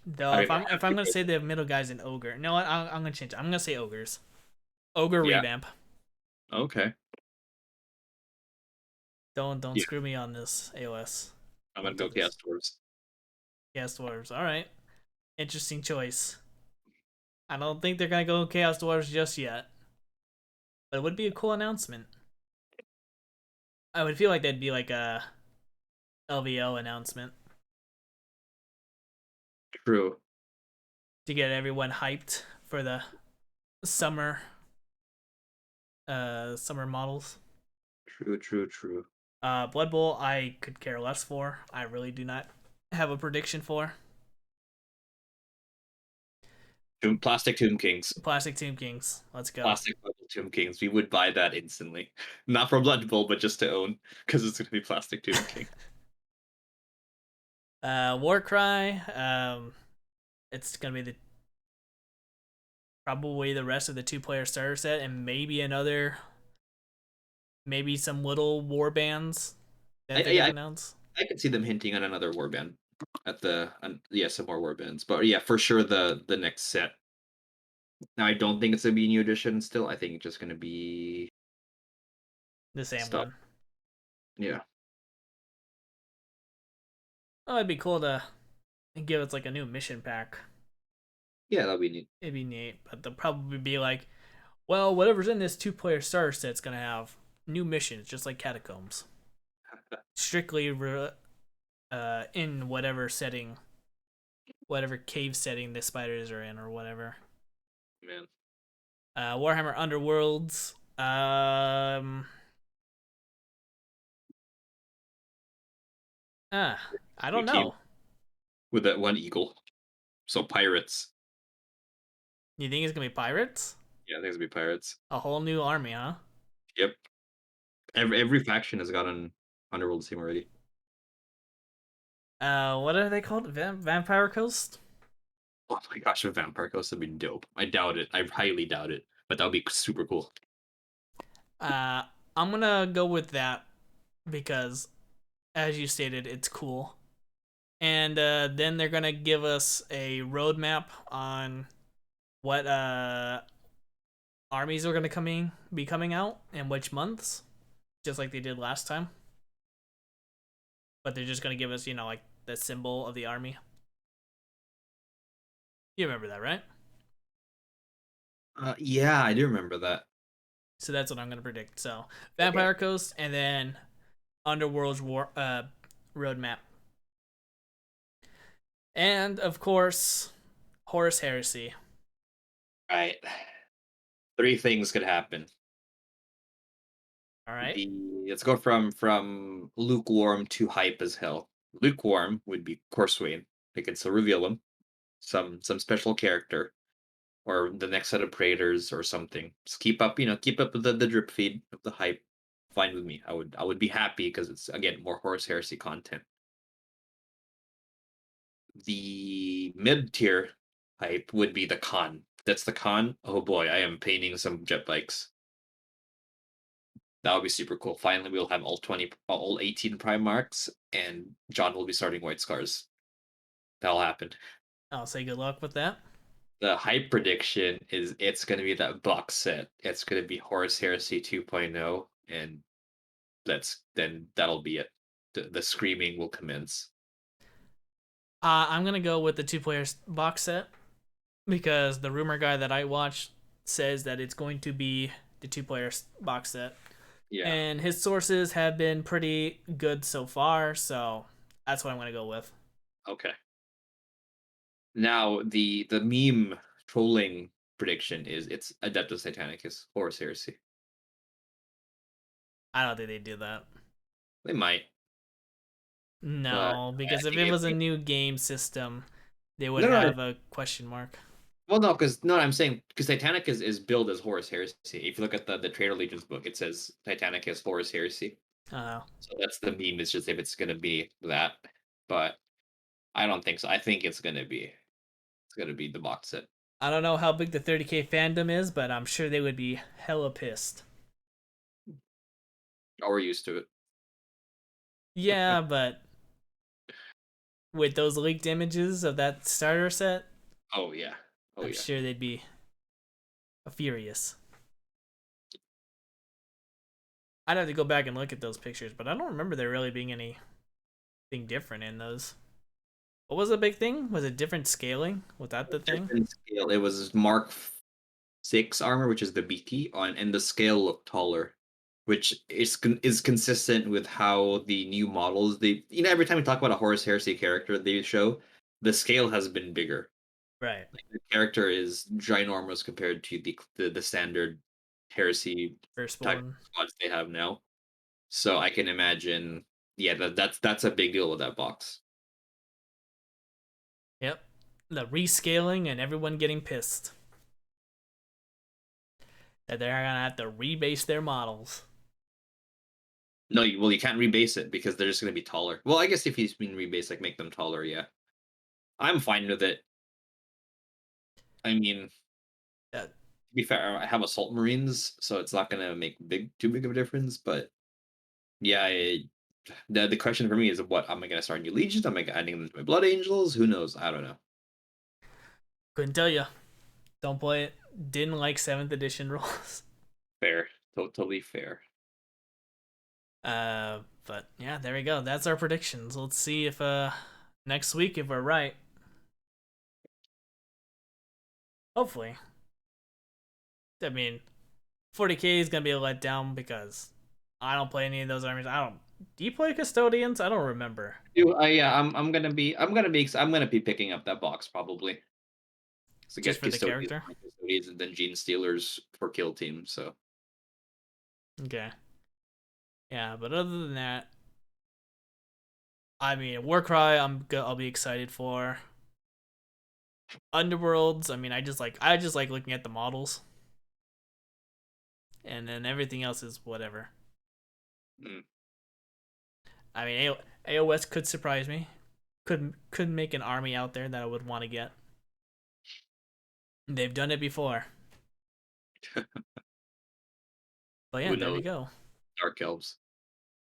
Though I if mean, I'm gonna say the middle guy's an ogre, no, I'm gonna change it. I'm gonna say ogres. Ogre yeah. revamp. Okay. Don't Yeah. screw me on this AOS. I'm We'll gonna do go this. Chaos Dwarves. Chaos dwarves. All right. Interesting choice. I don't think they're gonna go Chaos dwarves just yet, but it would be a cool announcement. I would feel like that'd be like a LVO announcement True. to get everyone hyped for the summer summer models. True. True. True. Blood Bowl I could care less for. I really do not have a prediction for. Plastic Tomb Kings. Plastic Tomb Kings. Let's go. Plastic Tomb Kings. We would buy that instantly. Not for Blood Bowl, but just to own, because it's gonna be Plastic Tomb King. Warcry. It's gonna be the probably the rest of the 2 player starter set and maybe another, maybe some little war bands that they're Yeah, gonna announce. I could see them hinting on another warband yeah, some more warbands, but yeah, for sure the next set. Now I don't think it's gonna be a new edition. Still, I think it's just gonna be The same stuff. one. Yeah, Oh, it'd be cool to give us like a new mission pack. yeah, that'll be neat. It'd be neat, but they'll probably be like, well, whatever's in this 2 player starter set's gonna have new missions, just like Catacombs. Strictly in whatever setting, whatever cave setting the spiders are in, or whatever. Man, Warhammer Underworlds. I new don't team know. with that one eagle. So pirates. You think it's gonna be pirates? Yeah, I think it's gonna be pirates. A whole new army, huh? Yep. Every faction has got an underworld team already. What are they called? Vampire Coast? Oh my gosh, a vampire coast would be dope. I doubt it. I highly doubt it, but that would be super cool. Uh, I'm gonna go with that because, as you stated, it's cool. And then they're gonna give us a roadmap on what armies are gonna be coming out and which months, just like they did last time. But they're just gonna give us, like the symbol of the army. You remember that, right? Yeah, I do remember that. So that's what I'm gonna predict. So Vampire Coast, and then Underworld's roadmap. And of course, Horus Heresy. Right. Three things could happen. All right. Let's go from lukewarm to hype as hell. Lukewarm would be Corswain. They can still reveal him. Some special character. Or the next set of Praetors or something. Just keep up with the drip feed of the hype. Fine with me. I would be happy because it's again more Horus Heresy content. The mid tier hype would be the con. That's the con. Oh boy, I am painting some jet bikes. That would be super cool. Finally, we'll have all 18 prime marks, and John will be starting White Scars. That'll happen. I'll say good luck with that. The hype prediction is it's going to be that box set. It's going to be Horus Heresy 2.0, and that'll be it. The screaming will commence. I'm gonna go with the 2 player box set because the rumor guy that I watched says that it's going to be the 2 player box set, Yeah. and his sources have been pretty good so far. So that's what I'm gonna go with. Okay. Now the meme trolling prediction is it's Adeptus Titanicus Horus Heresy. I don't think they do that. They might, but No, I because if think it was a it, new game system, they would no, no, have a question mark. well, no, because no, I'm saying because Titanic is billed as Horus Heresy. If you look at the Traitor Legion's book, it says Titanic is Horus Heresy. Oh, So that's the meme. It's just if it's gonna be that, but I don't think so. I think it's gonna be the box set. I don't know how big the 30K fandom is, but I'm sure they would be hella pissed. Oh, we're used to it. Yeah, but with those leaked images of that starter set, Oh yeah. Oh I'm yeah. sure they'd be furious. I'd have to go back and look at those pictures, but I don't remember there really being anything different in those. What was the big thing? Was it different scaling? Was that the thing? Different scale. It was Mark 6 armor, which is the beaky on, and the scale looked taller, which is consistent with how the new models every time we talk about a Horus Heresy character they show, the scale has been bigger. Right. Like the character is ginormous compared to the standard Heresy type Firstborn. squads they have now. So I can imagine, yeah, that's a big deal with that box. Yep. The rescaling and everyone getting pissed that they're gonna have to rebase their models. No, well, you can't rebase it because they're just going to be taller. Well, I guess if he's been rebase, like make them taller, yeah. I'm fine with it. I mean, Yeah. to be fair, I have Assault Marines, so it's not going to make too big of a difference. But yeah, the question for me is, what am I going to start new legions? Am I adding them to my Blood Angels? Who knows? I don't know. Couldn't tell you. Don't play it. Didn't like 7th edition rules. Fair, totally fair. But yeah, there we go. That's our predictions. Let's see if next week if we're right. Hopefully. I mean, 40K is gonna be a letdown because I don't play any of those armies. I don't. Do you play custodians? I don't remember. Yeah, I'm gonna be picking up that box probably. To Just get for the character. custodians and then Gene Stealers for kill team. So Okay. Yeah, but other than that, I mean, Warcry, I'll be excited for. Underworlds, I mean, I just like looking at the models, and then everything else is whatever. mm, I mean, AOS could surprise me. Could make an army out there that I would want to get. They've done it before. But yeah, who there we knows? go. Dark Elves.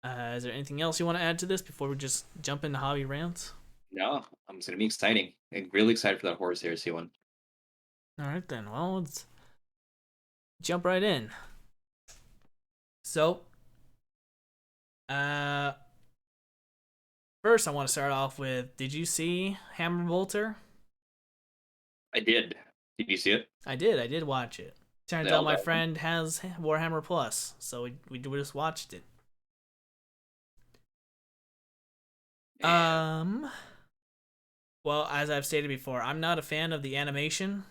Is there anything else you want to add to this before we just jump into hobby rants? No, it's gonna be exciting. I'm really excited for that Horus Heresy one. All right then. Well, let's jump right in. So, uh, first I want to start off with: did you see Hammer Bolter? I did. Did you see it? I did. I did watch it. Turns The out my Eldar one? friend has Warhammer Plus, so we just watched it. And Well, as I've stated before, I'm not a fan of the animation,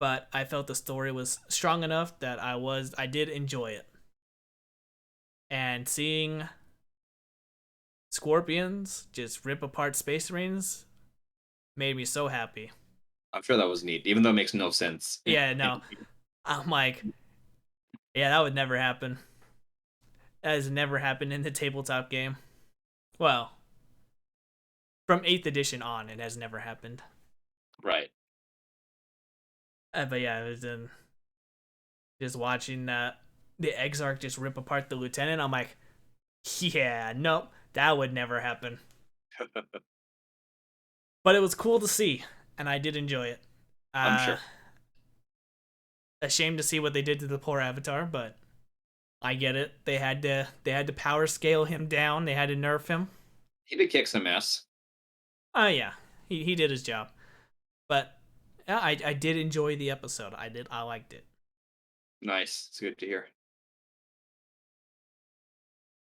but I felt the story was strong enough that I did enjoy it. And seeing scorpions just rip apart space marines made me so happy. I'm sure that was neat, even though it makes no sense. Yeah, no. I'm like, yeah, that would never happen. That has never happened in the tabletop game. Well, from 8th edition on, it has never happened. Right. But yeah, it was just watching the Exarch just rip apart the lieutenant. I'm like, yeah, nope, that would never happen. But it was cool to see, and I did enjoy it. I'm Uh, sure. Ashamed to see what they did to the poor Avatar, but I get it. They had to power scale him down. They had to nerf him. He did kick some ass. Oh yeah, he did his job. But yeah, I did enjoy the episode. I liked it. Nice. It's good to hear.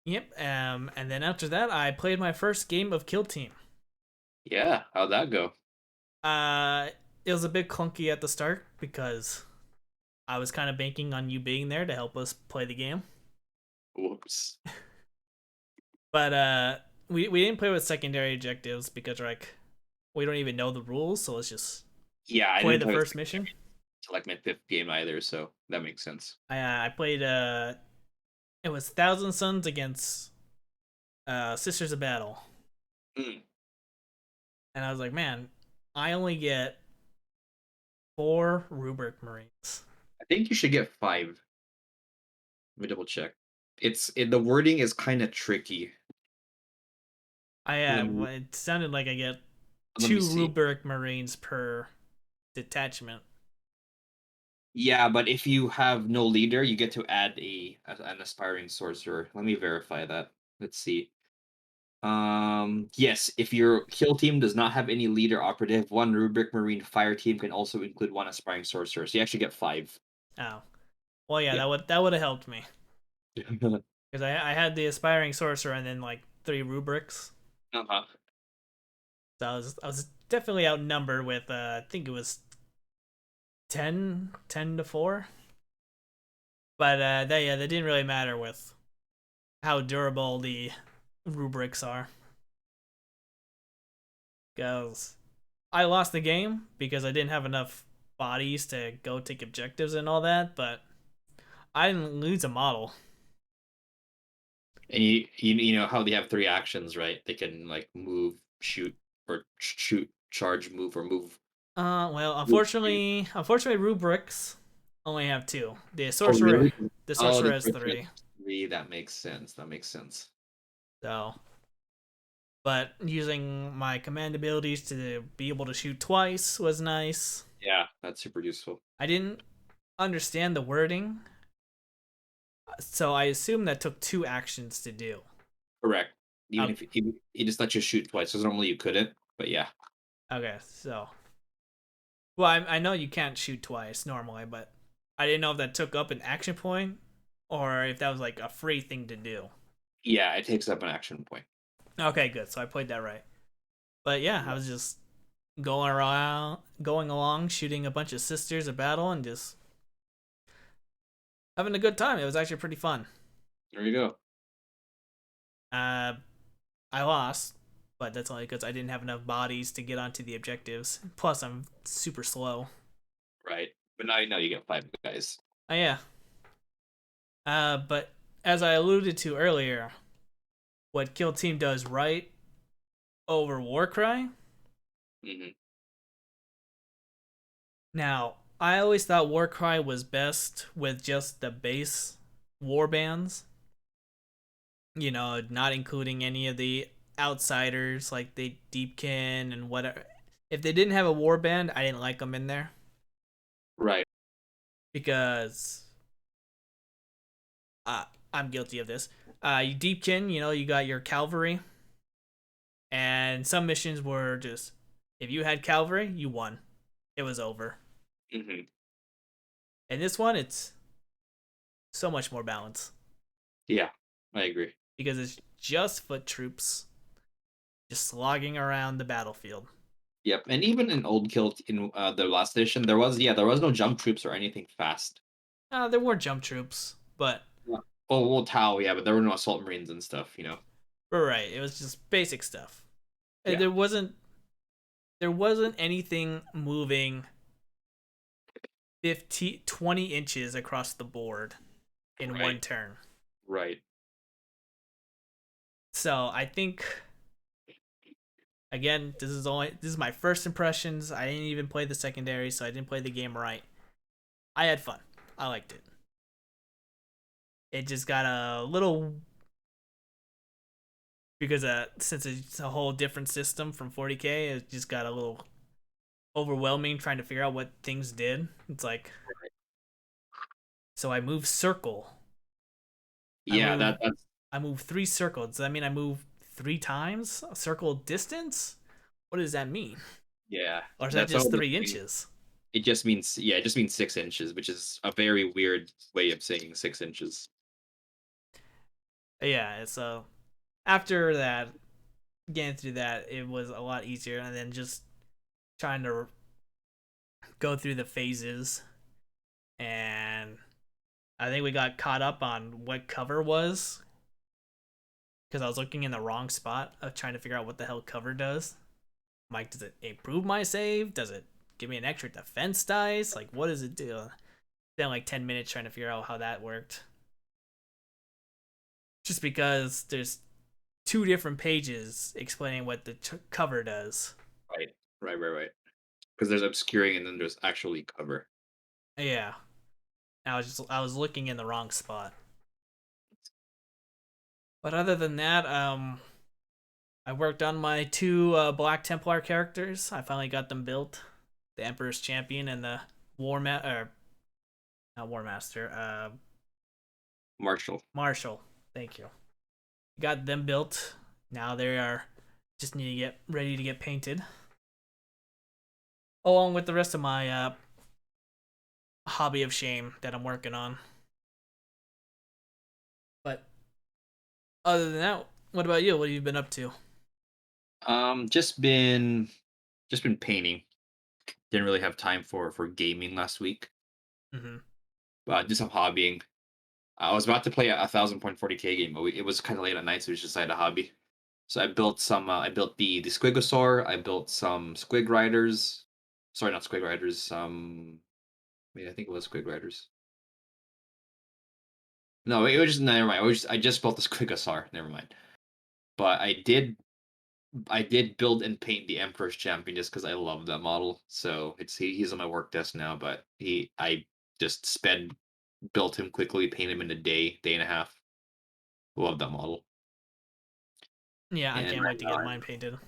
Yep. And then after that, I played my first game of Kill Team. Yeah. How'd that go? Uh, it was a bit clunky at the start because I was kind of banking on you being there to help us play the game. Whoops. But we didn't play with secondary objectives because like we don't even know the rules, so let's just Yeah, I play didn't the play with first mission. to like my fifth game either, so that makes sense. I played it was Thousand Suns against Sisters of Battle, Mm. and I was like, man, I only get 4 Rubric Marines. I think you should get 5. Let me double check. The wording is kind of tricky. Let me It sounded like I get let me two see. Rubric Marines per detachment. Yeah, but if you have no leader, you get to add an aspiring sorcerer. Let me verify that. Let's see. Yes, if your kill team does not have any leader operative, one rubric marine fire team can also include one aspiring sorcerer. So you actually get 5. Oh, well, yeah, Yeah. that would have helped me because I had the aspiring sorcerer and then like 3 rubrics, Uh-huh. so I was definitely outnumbered with I think it was 10 to 4. But that didn't really matter with how durable the rubrics are. Because I lost the game because I didn't have enough bodies to go take objectives and all that, but I didn't lose a model. And you know how they have 3 actions, right? They can like move, shoot, or shoot, charge, move, or move. Well, Move. unfortunately, rubrics only have 2. Oh, really? The Oh, sorcerer the has first 3. 3. That makes sense. That makes sense. So, but using my command abilities to be able to shoot twice was nice. Yeah, that's super useful. I didn't understand the wording, so I assume that took 2 actions to do. Correct. Even Oh, if he just let you shoot twice, because normally you couldn't. But yeah. okay, so well, I know you can't shoot twice normally, but I didn't know if that took up an action point or if that was like a free thing to do. Yeah, it takes up an action point. Okay, good. So I played that right. But yeah, I was just going along, shooting a bunch of sisters of battle, and just having a good time. It was actually pretty fun. There you go. Uh, I lost, but that's only because I didn't have enough bodies to get onto the objectives. Plus, I'm super slow. Right. But now you get 5 guys. Oh yeah. But as I alluded to earlier, what Kill Team does right over Warcry. Hmm. Now, I always thought Warcry was best with just the base war bands. Not including any of the outsiders like the Deepkin and whatever. If they didn't have a war band, I didn't like them in there Right. because uh, I'm guilty of this. Deepkin, you got your cavalry, and some missions were just if you had cavalry, you won. It was over. Hmm. And this one, it's so much more balanced Yeah, I agree. because it's just foot troops. just slogging around the battlefield. Yep, and even in old kill in the last edition, there was no jump troops or anything fast. There were jump troops, but Yeah. Oh, well, Tau, yeah, but there were no assault marines and stuff, you know. we're right. It was just basic stuff. Yeah, There wasn't anything moving 50, 20 inches across the board in right, one turn. right. So I think again, this is my first impressions. I didn't even play the secondary, so I didn't play the game right. I had fun. I liked it. It just got a little because since it's a whole different system from 40k, it just got a little overwhelming trying to figure out what things did. It's like so I moved circle. I Yeah, moved that's I moved 3 circles. Does that mean I moved 3 times a circle distance? What does that mean? yeah, Or is that that's all just the three thing. inches? It just means 6 inches, which is a very weird way of saying 6 inches. Yeah, so after that, getting through that, it was a lot easier. And then just trying to go through the phases. And I think we got caught up on what cover was because I was looking in the wrong spot of trying to figure out what the hell cover does. I'm like, does it improve my save? Does it give me an extra defense dice? Like, what does it do? Spent like 10 minutes trying to figure out how that worked. Just because there's 2 different pages explaining what the cover does. Right, right. Because there's obscuring and then there's actually cover. Yeah, I was looking in the wrong spot. But other than that, I worked on my 2 Black Templar characters. I finally got them built. The Emperor's Champion and the or not War Master, Marshall. Marshal. Thank you. Got them built. Now they are just need to get ready to get painted. Along with the rest of my hobby of shame that I'm working on. But other than that, what about you? What have you been up to? Just been painting. Didn't really have time for gaming last week. Mm-hmm. Just some hobbying. I was about to play a 1000.40k game, but it was kind of late at night, so we just decided a hobby. So I built some. I built the Squigosaur. I built some Squig Riders. Sorry, not Squig Riders. Wait, I think it was Squig Riders. No, it was just never mind. I just built the Squigosaur. Never mind. But I did build and paint the Emperor's Champion just because I love that model. So he's on my work desk now, but I just built him quickly, painted him in a day and a half. Love that model. Yeah, I And can't right wait to now get I'm mine painted.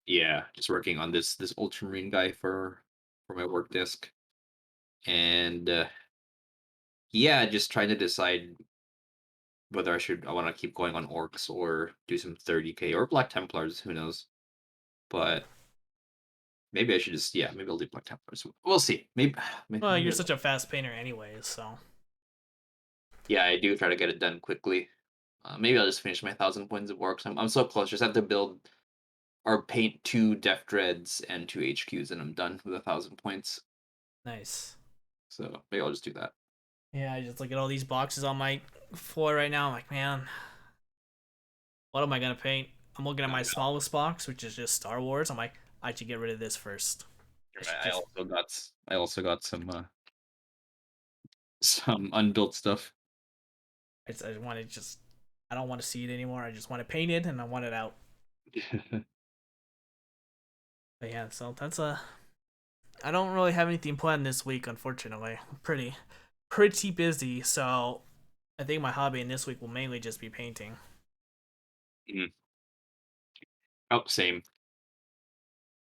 yeah, just working on this Ultramarine guy for my work desk. And yeah, just trying to decide whether I want to keep going on orcs or do some 30k or Black Templars, who knows. But maybe I should just yeah, maybe I'll do Black Templars. We'll see. Well, Maybe you're I such will. a fast painter anyways, so Yeah, I do try to get it done quickly. Maybe I'll just finish my 1,000 points of orcs. I'm so close. Just have to build or paint 2 Def Dreads and 2 HQs, and I'm done with 1,000 points. nice. So maybe I'll just do that. Yeah, I just look at all these boxes on my floor right now. I'm like, man, what am I gonna paint? I'm looking at I my know. smallest box, which is just Star Wars. I'm like, I should get rid of this first. I should I just, also got some unbuilt stuff. I want to just, I don't want to see it anymore. I just want it painted and I want it out. But yeah, so that's a. I don't really have anything planned this week, unfortunately. I'm pretty busy, so I think my hobby in this week will mainly just be painting. Mhm. Oh, same.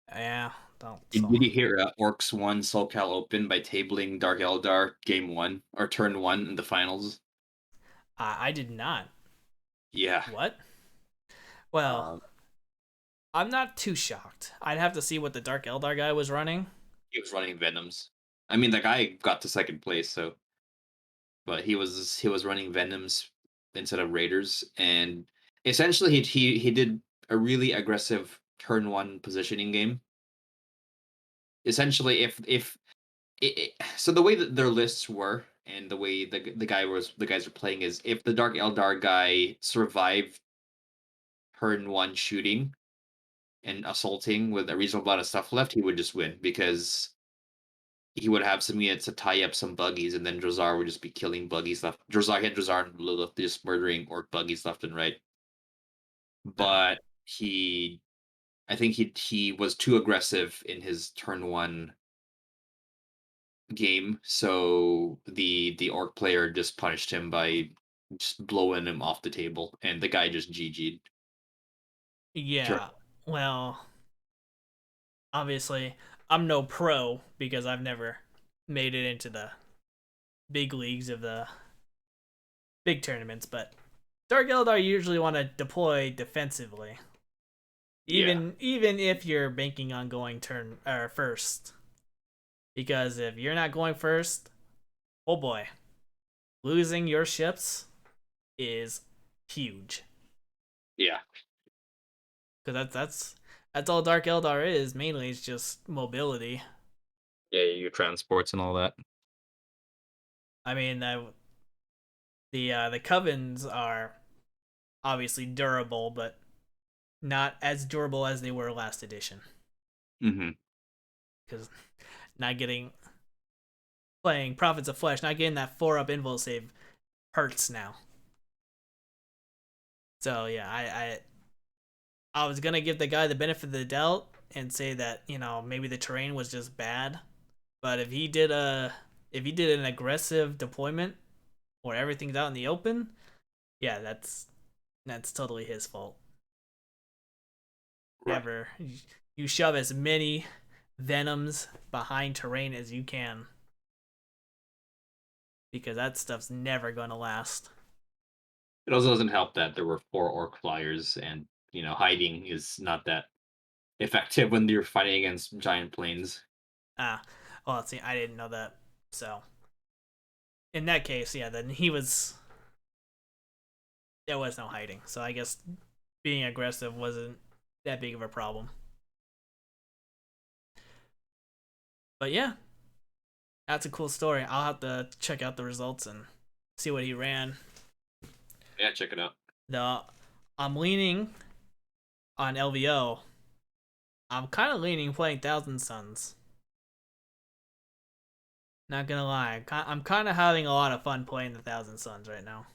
Yeah, don't Did so. you hear Orcs won SoCal Open by tabling Dark Eldar game one or turn one in the finals? I did not. Yeah. What? Well, Um, I'm not too shocked. I'd have to see what the Dark Eldar guy was running. he was running Venoms. I mean, the guy got to second place, so but he was running Venoms instead of Raiders, and essentially he did a really aggressive turn one positioning game. Essentially, if so the way that their lists were and the way the guys were playing is if the Dark Eldar guy survived turn one shooting and assaulting with a reasonable amount of stuff left, he would just win because he would have some units to tie up some buggies, and then Drozar would just be killing buggies left. Drozar and Lilith just murdering orc buggies left and right. No. But I think he was too aggressive in his turn one game, so the orc player just punished him by just blowing him off the table, and the guy just GG'd. Sure. Yeah. Well, obviously, I'm no pro because I've never made it into the big leagues of the big tournaments, but Dark Eldar usually want to deploy defensively. Yeah. Even if you're banking on going turn or first. Because if you're not going first, oh boy, losing your ships is huge. Yeah. Because that's all Dark Eldar is. Mainly, it's just mobility. Yeah, your transports and all that. I mean, the covens are obviously durable, but not as durable as they were last edition. Mm-hmm. Because not getting playing Prophets of Flesh, not getting that 4-up invul save hurts now. So yeah, I was gonna give the guy the benefit of the doubt and say that maybe the terrain was just bad, but if he did an aggressive deployment where everything's out in the open, yeah, that's totally his fault. Right. Ever you shove as many venoms behind terrain as you can because that stuff's never gonna last. It also doesn't help that there were 4 orc flyers, and hiding is not that effective when you're fighting against giant planes. Ah, well, let's see, I didn't know that. So in that case, yeah, then there was no hiding. So I guess being aggressive wasn't that big of a problem. But yeah, that's a cool story. I'll have to check out the results and see what he ran. Yeah, check it out. The I'm leaning on LVO. I'm kind of leaning playing Thousand Suns. Not gonna lie, I'm kind of having a lot of fun playing the Thousand Suns right now.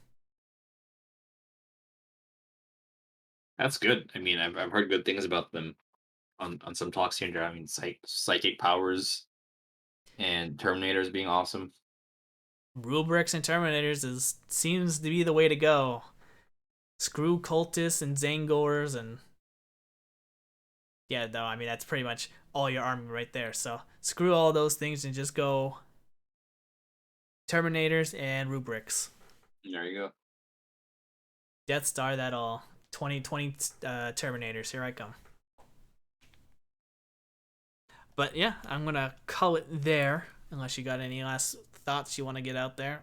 That's good. I mean, I've heard good things about them on some talks here and there. I mean, psychic powers and Terminators being awesome. Rubrics and Terminators seems to be the way to go. Screw cultists and Zangors and yeah, though I mean that's pretty much all your army right there. So screw all those things and just go Terminators and Rubrics. There you go. Death Star that all. 2020 Terminators, here I come. But yeah, I'm gonna call it there. Unless you got any last thoughts you want to get out there.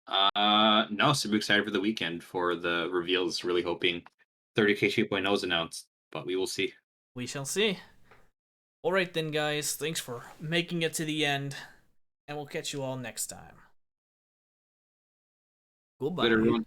No, super excited for the weekend for the reveals. Really hoping 30K 2.0 is announced, but we will see. We shall see. Alright then, guys. Thanks for making it to the end. And we'll catch you all next time. Later, Goodbye. everyone.